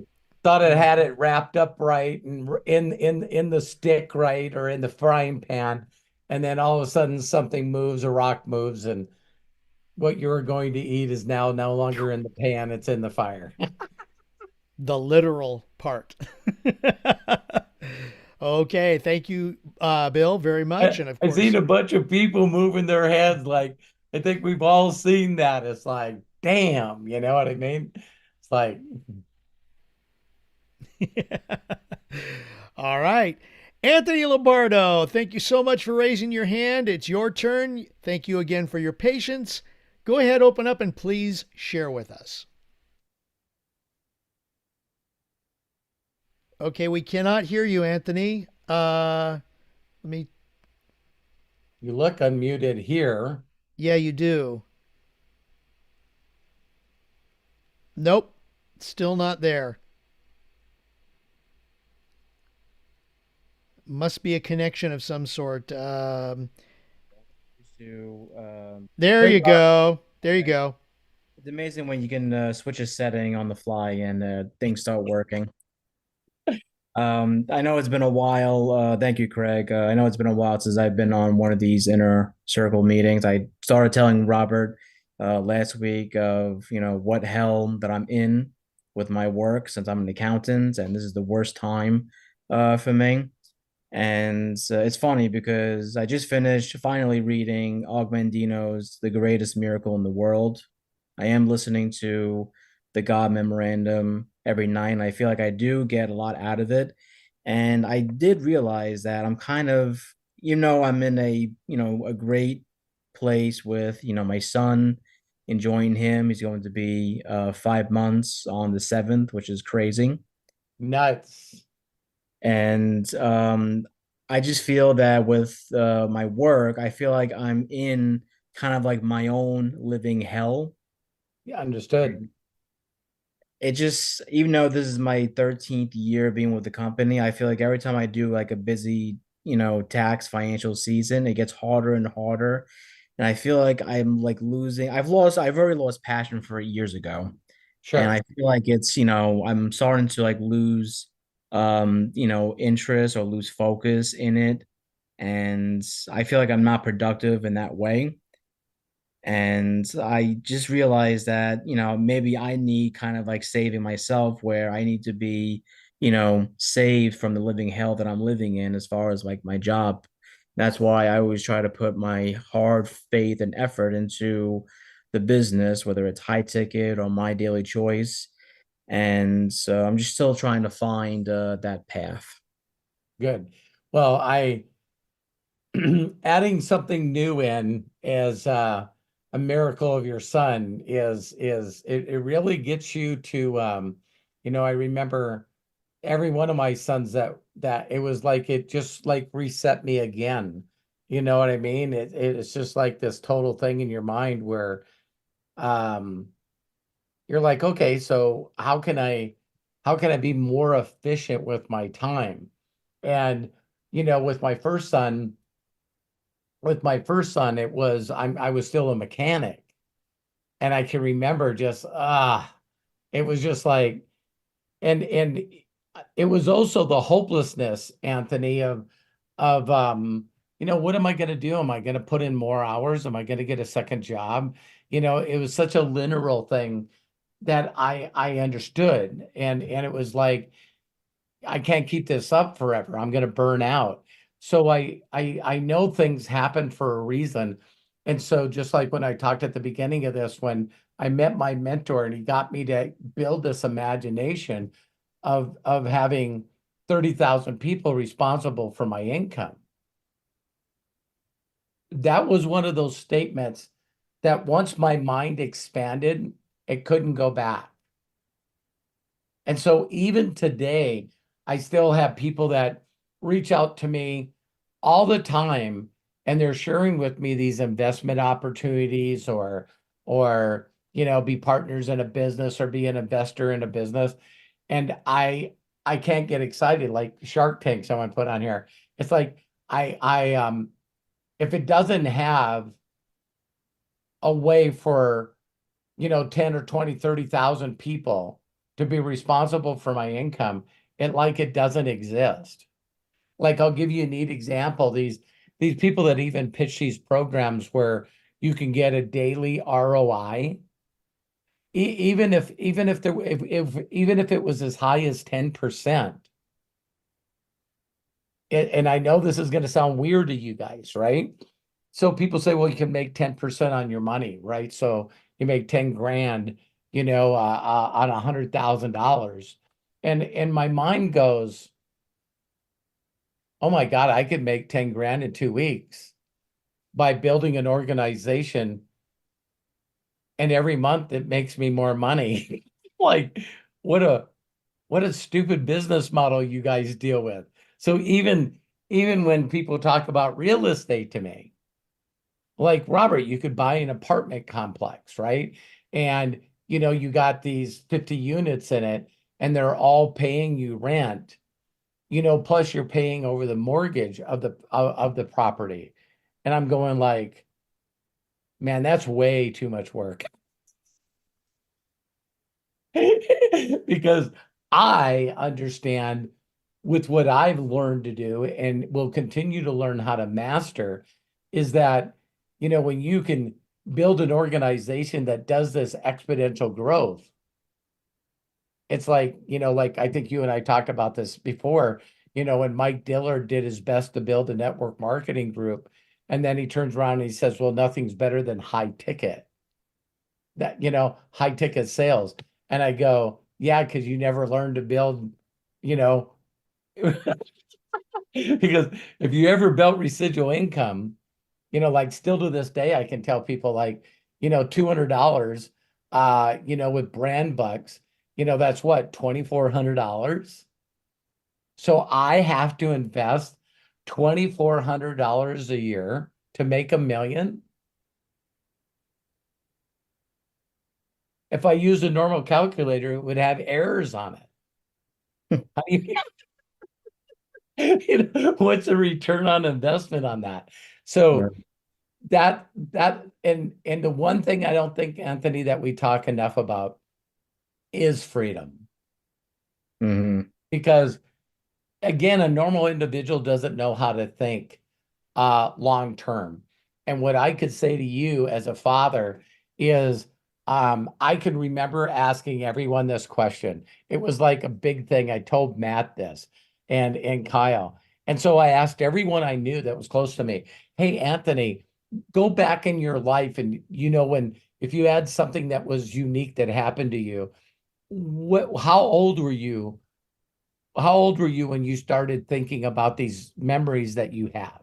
thought it had it wrapped up right and in the stick right, or in the frying pan, and then all of a sudden something moves, a rock moves, and what you were going to eat is now no longer in the pan, it's in the fire. The literal part. Okay, thank you, Bill, very much. And of I've course, seen a bunch of people moving their heads, like I think we've all seen that. It's like, damn, you know what I mean? It's like, all right. Anthony Lombardo, thank you so much for raising your hand. It's your turn. Thank you again for your patience. Go ahead, open up, and please share with us. Okay, we cannot hear you, Anthony. Let me. you look unmuted here. Yeah, you do. Nope, still not there. Must be a connection of some sort. There you go. There you go. It's amazing when you can switch a setting on the fly and things start working. I know it's been a while. Thank you, Craig. I know it's been a while since I've been on one of these inner circle meetings. I started telling Robert last week of, what hell that I'm in with my work, since I'm an accountant, and this is the worst time for me. And it's funny because I just finished finally reading Augmendino's The Greatest Miracle in the World. I am listening to the God Memorandum every night, and I feel like I do get a lot out of it. And I did realize that I'm kind of, I'm in a great place with, my son, enjoying him. He's going to be 5 months on the 7th, which is crazy. Nuts. And I just feel that with my work, I feel like I'm in kind of like my own living hell. Yeah, understood. It just, even though this is my 13th year being with the company, I feel like every time I do like a busy, tax financial season, it gets harder and harder. And I feel like I'm like I've already lost passion for it years ago. Sure. And I feel like it's, I'm starting to like lose, interest or lose focus in it. and I feel like I'm not productive in that way. And I just realized that, maybe I need kind of like saving myself, where I need to be, saved from the living hell that I'm living in as far as like my job. That's why I always try to put my hard faith and effort into the business, whether it's high ticket or my daily choice. And so I'm just still trying to find that path. Good. Well, adding something new in as a miracle of your son is it really gets you to I remember every one of my sons that it was like it just like reset me again. You know what I mean? It's just like this total thing in your mind where um you're like, okay, so how can I be more efficient with my time? And with my first son, it was I was still a mechanic, and I can remember just it was just like, and it was also the hopelessness, Anthony, of what am I going to do? Am I going to put in more hours? Am I going to get a second job? It was such a linear thing that I understood, and it was like, I can't keep this up forever. I'm going to burn out. So I know things happen for a reason. And so just like when I talked at the beginning of this, when I met my mentor and he got me to build this imagination of having 30,000 people responsible for my income. That was one of those statements that once my mind expanded, it couldn't go back. And so even today, I still have people that reach out to me all the time, and they're sharing with me these investment opportunities, or be partners in a business or be an investor in a business. And I can't get excited, like Shark Tank someone put on here. It's like I if it doesn't have a way for 10 or 20, 30,000 people to be responsible for my income, it doesn't exist. Like, I'll give you a neat example. These people that even pitch these programs where you can get a daily ROI, even if it was as high as 10%. And I know this is going to sound weird to you guys, right? So people say, well, you can make 10% on your money, right? So you make 10 grand, on $100,000. And my mind goes, oh my God, I could make 10 grand in 2 weeks by building an organization. And every month it makes me more money. Like, what a stupid business model you guys deal with. So even when people talk about real estate to me, like, Robert, you could buy an apartment complex, right? And you got these 50 units in it, and they're all paying you rent, plus you're paying over the mortgage of the property. And I'm going like, man, that's way too much work. Because I understand, with what I've learned to do and will continue to learn how to master, is that, when you can build an organization that does this exponential growth, it's like, like I think you and I talked about this before, when Mike Dillard did his best to build a network marketing group, and then he turns around and he says, well, nothing's better than high ticket sales. And I go, yeah, because you never learned to build, because if you ever built residual income, like, still to this day, I can tell people, like, $200, with brand bucks, that's what, $2,400. So I have to invest $2,400 a year to make $1 million. If I use a normal calculator, it would have errors on it. What's the return on investment on that? So Right. and the one thing I don't think, Anthony, that we talk enough about is freedom. Mhm. Because again, a normal individual doesn't know how to think long term. And what I could say to you as a father is I can remember asking everyone this question. It was like a big thing. I told Matt this and Kyle. And so I asked everyone I knew that was close to me, hey, Anthony, go back in your life and when if you had something that was unique that happened to you, how old were you? How old were you when you started thinking about these memories that you have?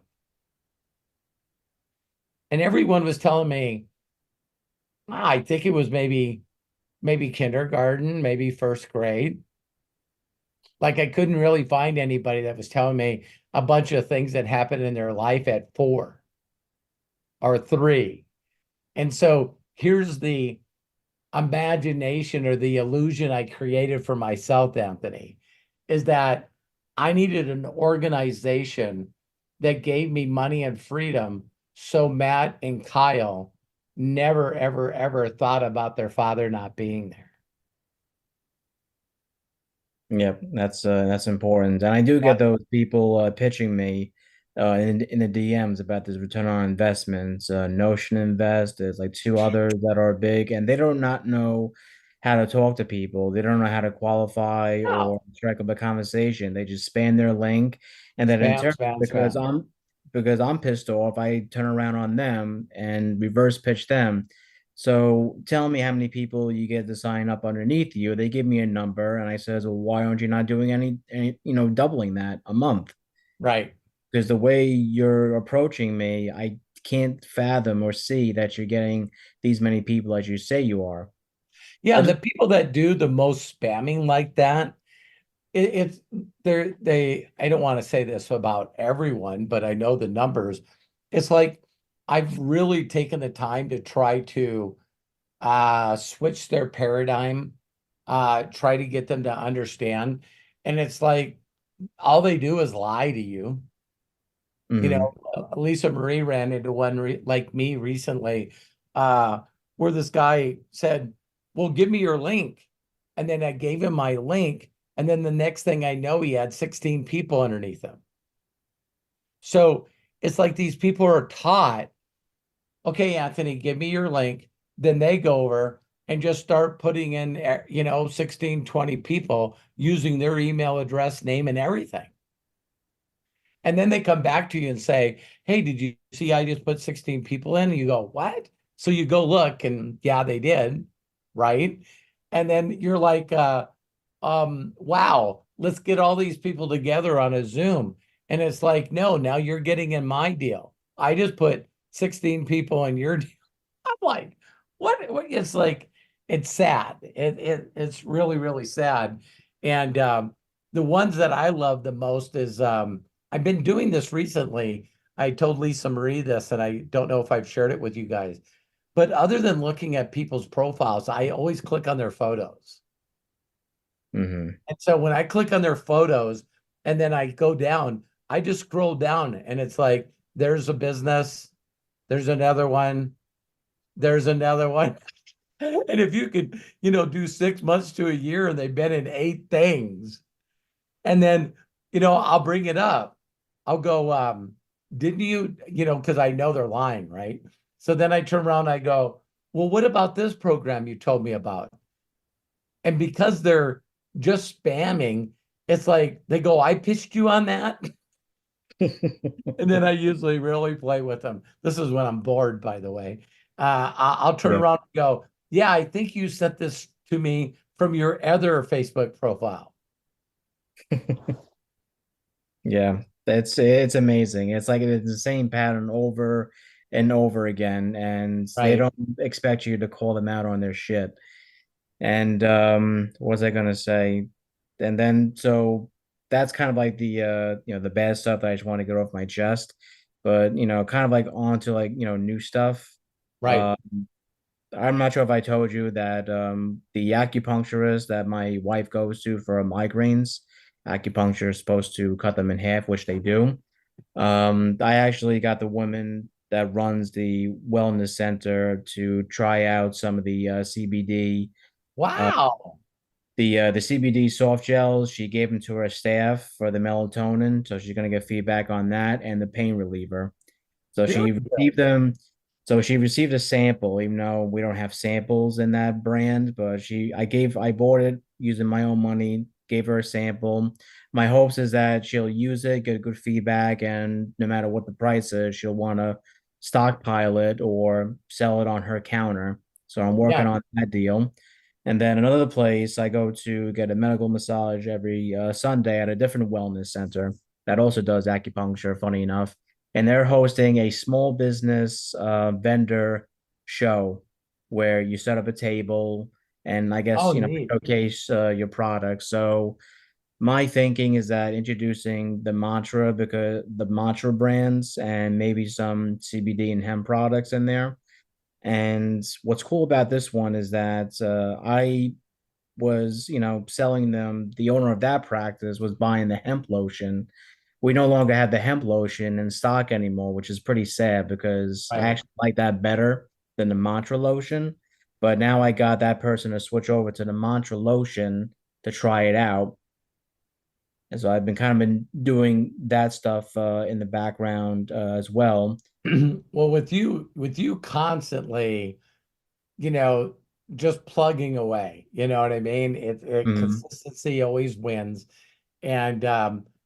And everyone was telling me, I think it was maybe kindergarten, maybe first grade. Like I couldn't really find anybody that was telling me a bunch of things that happened in their life at 4 or 3. And so here's the imagination or the illusion I created for myself, Anthony, is that I needed an organization that gave me money and freedom so Matt and Kyle never, ever, ever thought about their father not being there. Yep, that's important. And I do get those people pitching me in the DMs about this return on investments. Notion Invest, there's like two others that are big, and they do not know how to talk to people. They don't know how to qualify No. or strike up a conversation. They just spam their link, and then in Spam, turn, spam, because spam. I'm pissed off, I turn around on them and reverse pitch them. So tell me how many people you get to sign up underneath you. They give me a number, and I says, well, why aren't you not doing any doubling that a month? Right. Because the way you're approaching me, I can't fathom or see that you're getting these many people as you say you are. Yeah, I and the just, people that do the most spamming like that, it's they I don't want to say this about everyone, but I know the numbers. It's like I've really taken the time to try to switch their paradigm, try to get them to understand. And it's like all they do is lie to you. mhm. Lisa Marie ran into one like me recently, uh, where this guy said, well, give me your link. And then I gave him my link. And then the next thing I know, he had 16 people underneath him. So it's like these people are taught, okay, Anthony, give me your link. Then they go over and just start putting in, 16, 20 people using their email address, name, and everything. And then they come back to you and say, hey, did you see I just put 16 people in? And you go, what? So you go look, and yeah, they did. Right. And then you're like, wow, let's get all these people together on a Zoom. And it's like, no, now you're getting in my deal. I just put 16 people in your deal. I'm like, what? It's like, it's sad. It's really, really sad. And the ones that I love the most is I've been doing this recently. I told Lisa Marie this, and I don't know if I've shared it with you guys. But other than looking at people's profiles, I always click on their photos. Mm-hmm. And so when I click on their photos and then I go down, I just scroll down and it's like, there's a business, there's another one, there's another one. And if you could, do 6 months to a year and they've been in 8 things, and then, I'll bring it up. I'll go, didn't you, because I know they're lying, right? So then I turn around and I go, well, what about this program you told me about? And because they're just spamming, it's like they go, I pitched you on that. And then I usually really play with them. This is when I'm bored, by the way. I'll turn Yeah. around and go, yeah, I think you sent this to me from your other Facebook profile. Yeah, it's amazing. It's like it's the same pattern over and over again, and they Right. don't expect you to call them out on their shit. And what was I gonna say? And then so that's kind of like the bad stuff that I just want to get off my chest. But kind of like on to like new stuff. Right. Uh, I'm not sure if I told you that the acupuncturist that my wife goes to for migraines, acupuncture is supposed to cut them in half, which they do. I actually got the woman that runs the wellness center to try out some of the CBD, uh, Wow. the CBD soft gels. She gave them to her staff for the melatonin, so she's gonna get feedback on that and the pain reliever. So Very she good. received them. So she received a sample, even though we don't have samples in that brand. But I bought it using my own money, gave her a sample. My hopes is that she'll use it, get good feedback, and no matter what the price is, she'll want to stockpile it or sell it on her counter. So I'm working Yeah. on that deal. And then another place I go to get a medical massage every Sunday at a different wellness center that also does acupuncture, funny enough. And they're hosting a small business vendor show where you set up a table and I guess, Oh, neat. showcase your products. So my thinking is that introducing the mantra brands and maybe some CBD and hemp products in there. And what's cool about this one is that I was, selling them. The owner of that practice was buying the hemp lotion. We no longer have the hemp lotion in stock anymore, which is pretty sad because I Right. actually like that better than the mantra lotion. But now I got that person to switch over to the mantra lotion to try it out. And so I've been kind of been doing that stuff in the background as well. Well, with you constantly, you know, just plugging away, you know what I mean? Mhm. Consistency always wins. And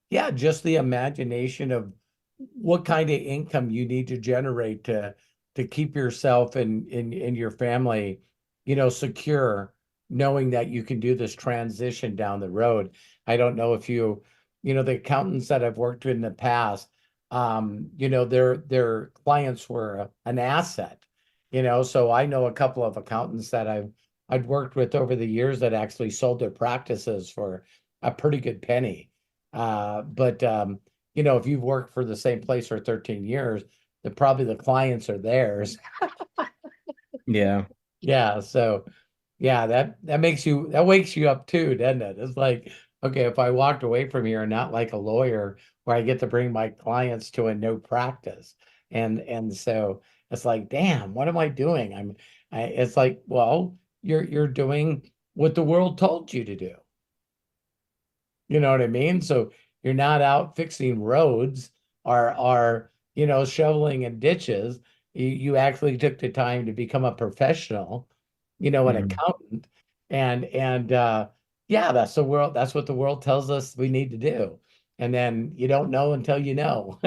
yeah, just the imagination of what kind of income you need to generate to keep yourself and your family, secure, knowing that you can do this transition down the road. I don't know if the accountants that I've worked with in the past, their clients were an asset, so I know a couple of accountants that I'd worked with over the years that actually sold their practices for a pretty good penny. But if you've worked for the same place for 13 years, probably the clients are theirs. Yeah. Yeah. So yeah, that wakes you up too, doesn't it? It's like, okay, if I walked away from here and not like a lawyer where I get to bring my clients to a no practice. And so it's like, damn, what am I doing? It's like, well, you're doing what the world told you to do. You know what I mean? So you're not out fixing roads or shoveling in ditches. You actually took the time to become a professional, an Mhm. accountant. And yeah, that's what the world tells us we need to do. And then you don't know until you know.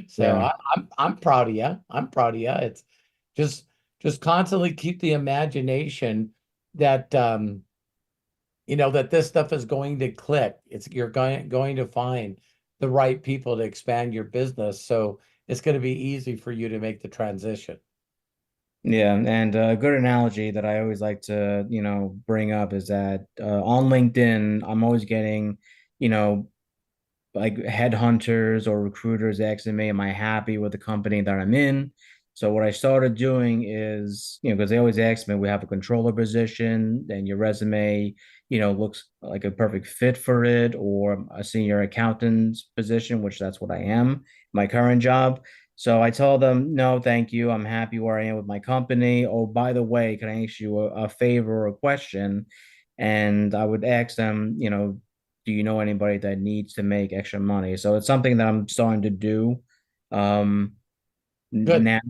So Yeah. I'm proud of you. I'm proud of you. It's just just constantly keep the imagination that that this stuff is going to click. You're going to find the right people to expand your business. So it's going to be easy for you to make the transition. Yeah, and a good analogy that I always like to, bring up is that on LinkedIn, I'm always getting, you know, like headhunters or recruiters asking me, am I happy with the company that I'm in? So what I started doing is, because they always ask me, we have a controller position, and your resume, looks like a perfect fit for it, or a senior accountant's position, which that's what I am, my current job. So I told them, no, thank you. I'm happy where I am with my company. Oh, by the way, can I ask you a favor or a question? And I would ask them, do you know anybody that needs to make extra money? So it's something that I'm starting to do um, Good. now.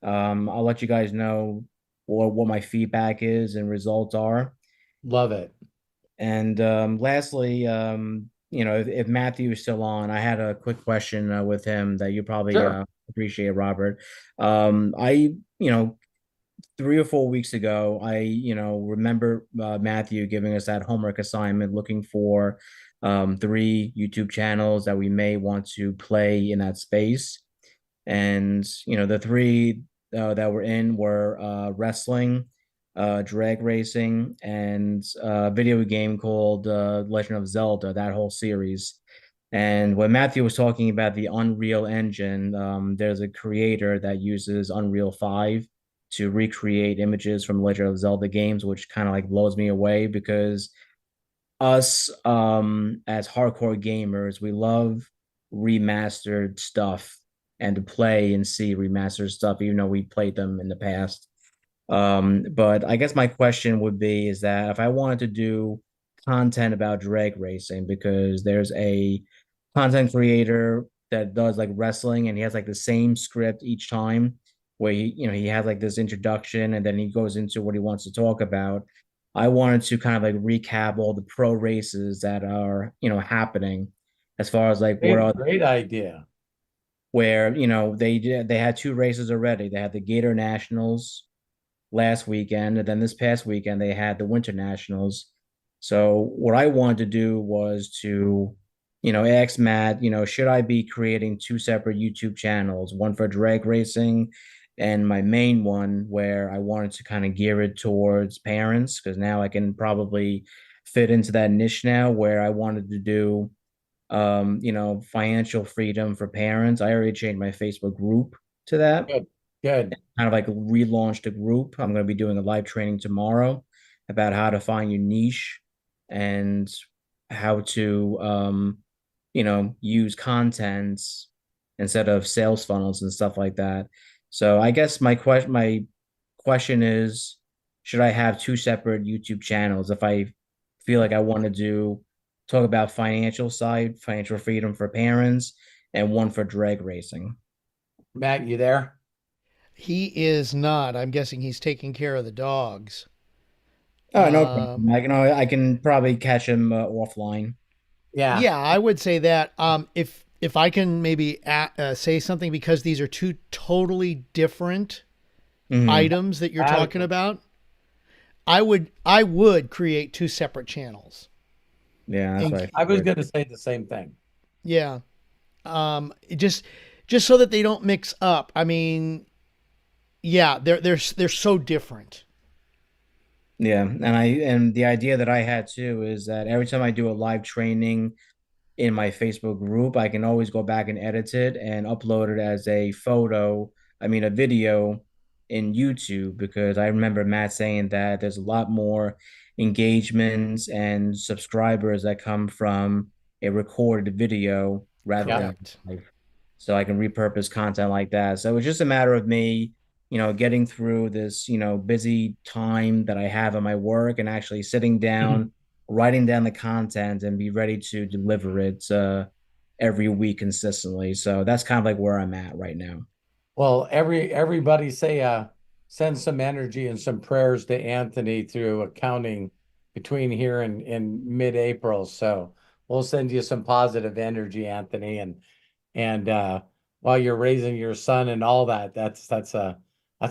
I'll let you guys know what my feedback is and results are. Love it. And lastly, if Matthew is still on, I had a quick question with him that you probably Sure. appreciate, Robert. You know, 3 or 4 weeks ago, I, remember Matthew giving us that homework assignment looking for 3 YouTube channels that we may want to play in that space. And, the three that were in were wrestling, drag racing, and a video game called Legend of Zelda, that whole series. And when Matthew was talking about the Unreal Engine, there's a creator that uses Unreal 5 to recreate images from Legend of Zelda games, which kind of like blows me away because us as hardcore gamers, we love remastered stuff and to play and see remastered stuff, even though we played them in the past. But I guess my question would be is that if I wanted to do content about drag racing, because there's a content creator that does like wrestling, and he has like the same script each time, where he has like this introduction and then he goes into what he wants to talk about. I wanted to kind of like recap all the pro races that are happening, as far as like what are Great idea. where they had two races already. They had the Gator Nationals last weekend, and then this past weekend they had the Winter Nationals. So what I wanted to do was to, ask Matt, should I be creating two separate YouTube channels, one for drag racing and my main one where I wanted to kind of gear it towards parents, because now I can probably fit into that niche now where I wanted to do financial freedom for parents. I already changed my Facebook group to that, Good. kind of like relaunched a group. I'm going to be doing a live training tomorrow about how to find your niche and how to use content instead of sales funnels and stuff like that. So I guess my question is, should I have two separate YouTube channels if I feel like I want to talk about financial side, financial freedom for parents, and one for drag racing? Matt, you there? He is not. I'm guessing he's taking care of the dogs. Oh, no problem. Um, I can probably catch him offline. Yeah. yeah, I would say that. If I can maybe say something, because these are two totally different Mhm. items that you're talking Radical. about, I would create two separate channels. Yeah, that's And what I I was figured. going to say the same thing. yeah, just so that they don't mix up. I mean, yeah, they're so different. Yeah, and the idea that I had too is that every time I do a live training in my Facebook group, I can always go back and edit it and upload it as a photo, I mean, a video in YouTube, because I remember Matt saying that there's a lot more engagements and subscribers that come from a recorded video rather Yeah. than Correct. live. So I can repurpose content like that. So it's just a matter of me, getting through this, busy time that I have at my work and actually sitting down, writing down the content and be ready to deliver it every week consistently. So that's kind of like where I'm at right now. Well, everybody say send some energy and some prayers to Anthony through accounting between here and mid-April. So we'll send you some positive energy, Anthony, and while you're raising your son and all that, that's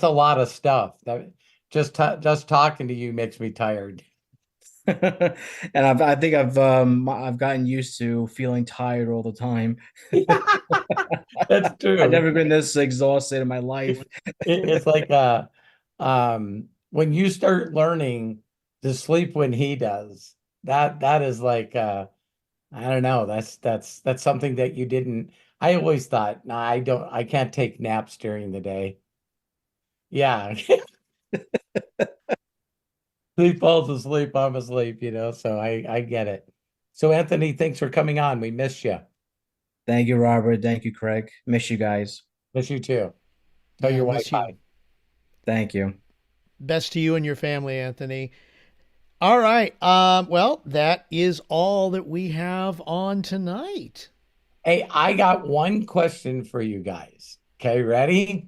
a lot of stuff. That just talking to you makes me tired. And I think I've gotten used to feeling tired all the time. That's I've true. never been this exhausted in my life. It's like when you start learning to sleep when he does, that is like I don't know, that's something that you didn't. I always thought, no, I can't take naps during the day. Yeah. He falls asleep, I'm asleep, so I get it. So Anthony, thanks for coming on. We missed you. Thank you, Robert. Thank you, Craig. Miss you guys. Miss you too. Tell Yeah, your wife miss you. hi. Thank you. Best to you and your family, Anthony. All right. Well, that is all that we have on tonight. Hey, I got one question for you guys. Okay, ready?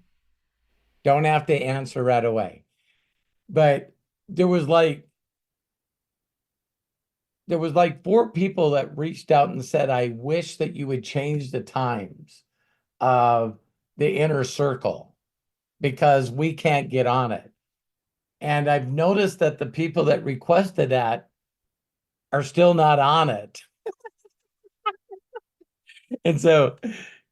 Don't have to answer right away. But there was like there was like four people that reached out and said, I wish that you would change the times of the inner circle because we can't get on it. And I've noticed that the people that requested that are still not on it. And so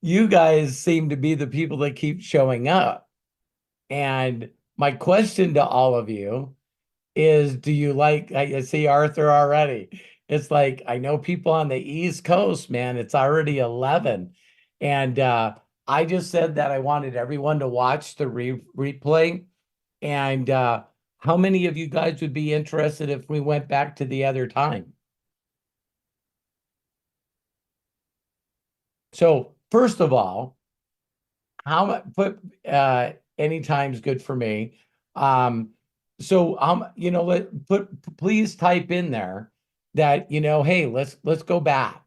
you guys seem to be the people that keep showing up. And my question to all of you is, do you like, I see Arthur already. It's like, I know people on the East Coast, man, it's already 11. And I just said that I wanted everyone to watch the replay. And how many of you guys would be interested if we went back to the other time? So first of all, how much put any time's good for me. So let put please type in there that hey, let's go back.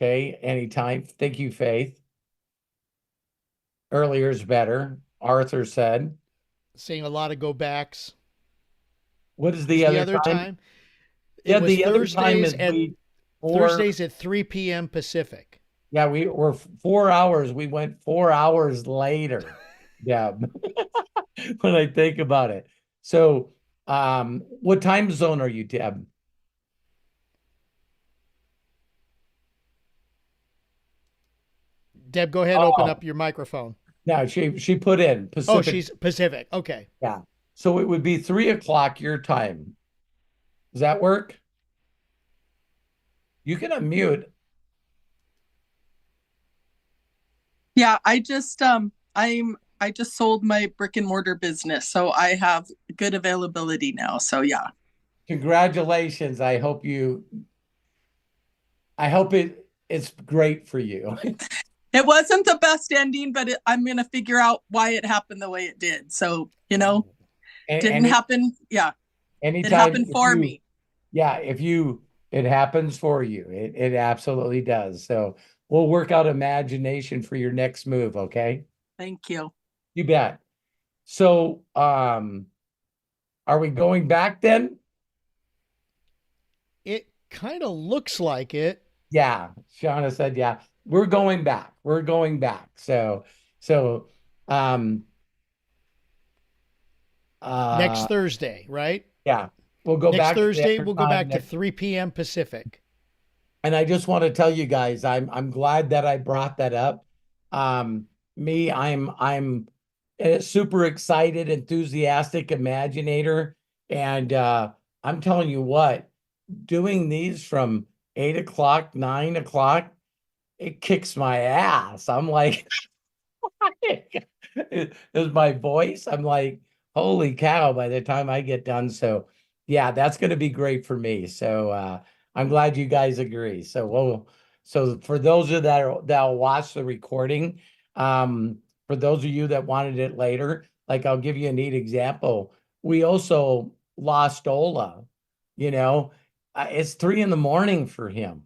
Okay, anytime. Thank you, Faith. Earlier is better, Arthur said. Seeing a lot of go backs. What is Was the the other other time? time? It Yeah, was the other time Thursdays is at we four. Thursdays at 3 p.m. Pacific. Yeah, we were 4 hours. We went 4 hours later. Yeah, when I think about it. So, what time zone are you, Deb? Deb, go ahead and open Oh, up your microphone. no, she put in Oh, Pacific. she's Pacific. Okay. Yeah. So it would be 3 o'clock your time. Does that work? You can unmute. Yeah, I just sold my brick and mortar business, so I have good availability now. So yeah. Congratulations. I hope it's great for you. It wasn't the best ending, but I'm going to figure out why it happened the way it did. So, didn't happen. Yeah, it Anytime happened if for you, me. yeah, it happens for you. It absolutely does. So we'll work out imagination for your next move, okay? Thank you. You bet. So, are we going back then? It kind of looks like it. Yeah, Shauna said, yeah, we're going back. We're going back. So, um, Next uh, Thursday, right? yeah, we'll go Next back to the Thursday, other we'll go time back to next. 3 p.m. Pacific. And I just want to tell you guys, I'm glad that I brought that up. I'm a super excited, enthusiastic imaginator, and I'm telling you what, doing these from 8 o'clock, 9 o'clock, it kicks my ass. I'm like, is my voice? I'm like, holy cow, by the time I get done. So yeah, that's gonna be great for me. So I'm glad you guys agree. So for those of that'll watch the recording, for those of you that wanted it later, like I'll give you a neat example. We also lost Ola, it's 3 in the morning for him.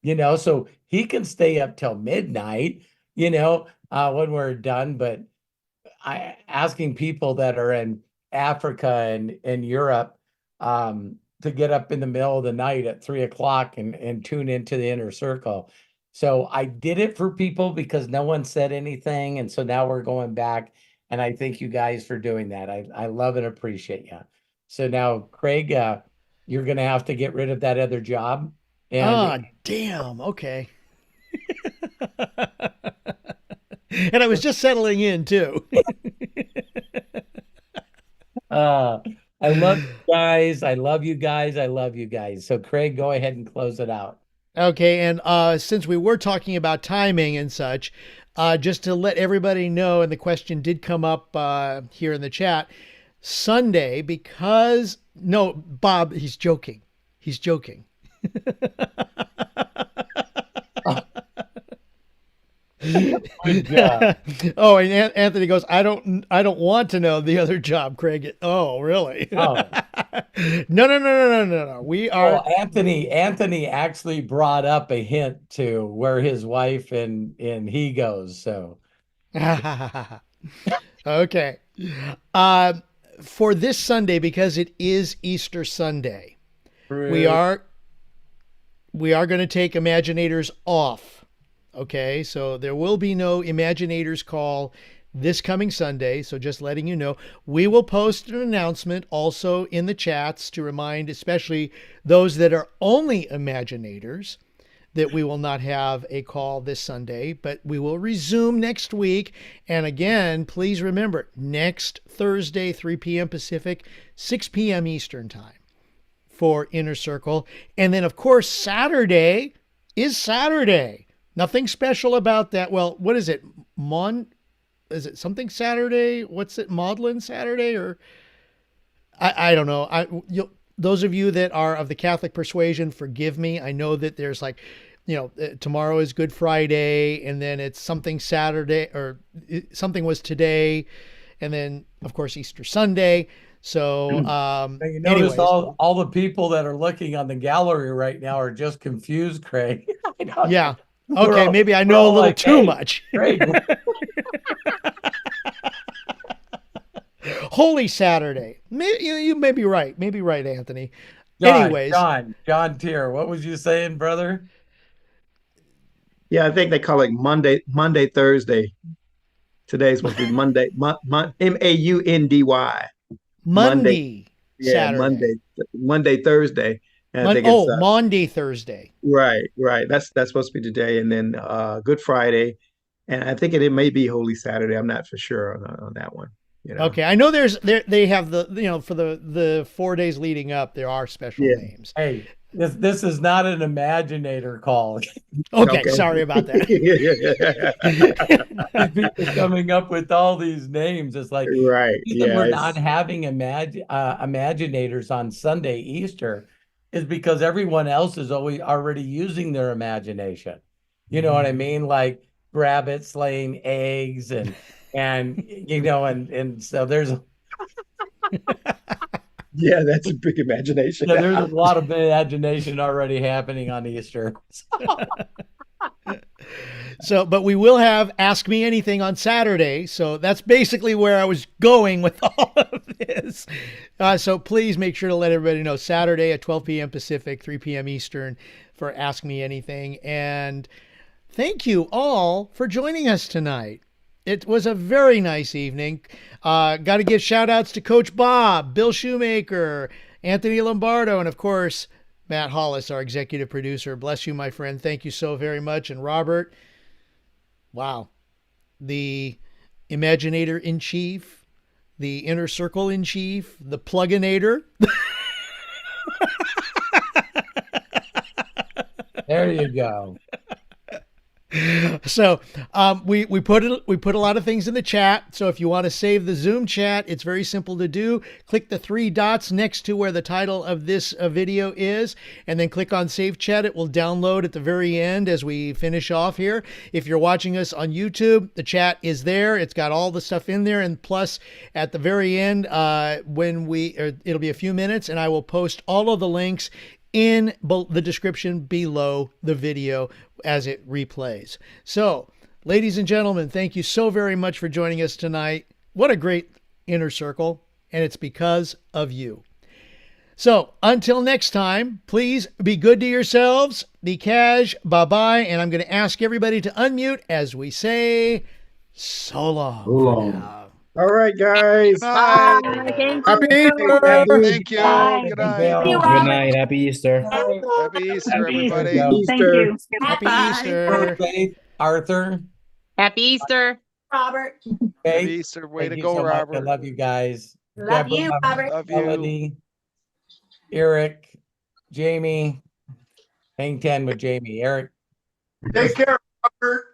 So he can stay up till midnight, when we're done. But asking people that are in Africa and Europe to get up in the middle of the night at 3 o'clock and tune into the inner circle. So I did it for people because no one said anything. And so now we're going back. And I thank you guys for doing that. I love and appreciate you. So now, Craig, you're going to have to get rid of that other job. Ah, And damn. Okay. And I was just settling in too. I love you guys. I love you guys. I love you guys. So Craig, go ahead and close it out. Okay, and since we were talking about timing and such, just to let everybody know, and the question did come up here in the chat, Sunday, because no, Bob, he's joking. He's joking. Good job. Oh, and Anthony goes, I don't want to know the other job, Craig. Oh, really? Oh. No. We are. Well, Anthony actually brought up a hint to where his wife and he goes. So Okay. For this Sunday, because it is Easter Sunday, we are going to take Imaginators off. Okay, so there will be no Imaginators call this coming Sunday. So just letting you know, we will post an announcement also in the chats to remind, especially those that are only Imaginators, that we will not have a call this Sunday, but we will resume next week. And again, please remember, next Thursday, 3 p.m. Pacific, 6 p.m. Eastern Time for Inner Circle. And then, of course, Saturday is Saturday. Nothing special about that. Well, what is it? Is it something Saturday? What's it? Maudlin Saturday? Or I don't know. Those of you that are of the Catholic persuasion, forgive me. I know that there's tomorrow is Good Friday, and then it's something Saturday, or something was today, and then of course Easter Sunday. So You notice anyways, all the people that are looking on the gallery right now are just confused, Craig. I know. yeah. We're Okay, all- maybe I we're know a all little like, too "Hey, much. Craig, Holy Saturday. You may be right. Maybe right, Anthony. John, Anyways, John Tier, what was you saying, brother? Yeah, I think they call it Monday, Thursday. Today's supposed to be Monday, Maundy. Monday, Monday, yeah, Saturday. Monday, Thursday. And I think it's Maundy Thursday. right. That's supposed to be today, and then Good Friday, and I think it may be Holy Saturday. I'm not for sure on that one. Okay, I know they have the for the 4 days leading up there are special Yeah. names. Hey, this is not an Imaginator call. Okay, sorry about that. People coming up with all these names. It's like Right. the reason Yeah. we're not having Imaginators on Sunday, Easter, is because everyone else is already using their imagination. You know what I mean? Like rabbits laying eggs and so there's Yeah, that's a big imagination. there's a lot of imagination already happening on Easter. So, but we will have Ask Me Anything on Saturday. So that's basically where I was going with all of this. So please make sure to let everybody know Saturday at 12 p.m. Pacific, 3 p.m. Eastern for Ask Me Anything. And thank you all for joining us tonight. It was a very nice evening. Got to give shout outs to Coach Bob, Bill Shoemaker, Anthony Lombardo, and of course, Matt Hollis, our executive producer. Bless you, my friend. Thank you so very much. And Robert, wow, the Imaginator in Chief, the Inner Circle in Chief, the Pluginator. There you go. So we put a lot of things in the chat. So if you want to save the Zoom chat, it's very simple to do. Click the 3 dots next to where the title of this video is, and then click on Save Chat. It will download at the very end as we finish off here. If you're watching us on YouTube, the chat is there. It's got all the stuff in there, and plus at the very end, it'll be a few minutes, and I will post all of the links in the description below the video as it replays. So, ladies and gentlemen, thank you so very much for joining us tonight. What a great inner circle, and it's because of you. So, until next time, please be good to yourselves, be cash, bye-bye, and I'm going to ask everybody to unmute as we say so long. For now. All right, guys. Bye. Happy Easter. Thank you. Bye. Good Thank night. you. Good night. Happy Easter. Happy Easter, everybody. Thank you. Happy Bye. Easter. Faith, Arthur, Happy Easter. Robert. Happy Faith, Easter. Way thank to you go, so much. I Robert. love you guys. Love you, Robert. Love you. Melody, Eric, Jamie. Hang 10 with Jamie. Eric. Take care, Robert.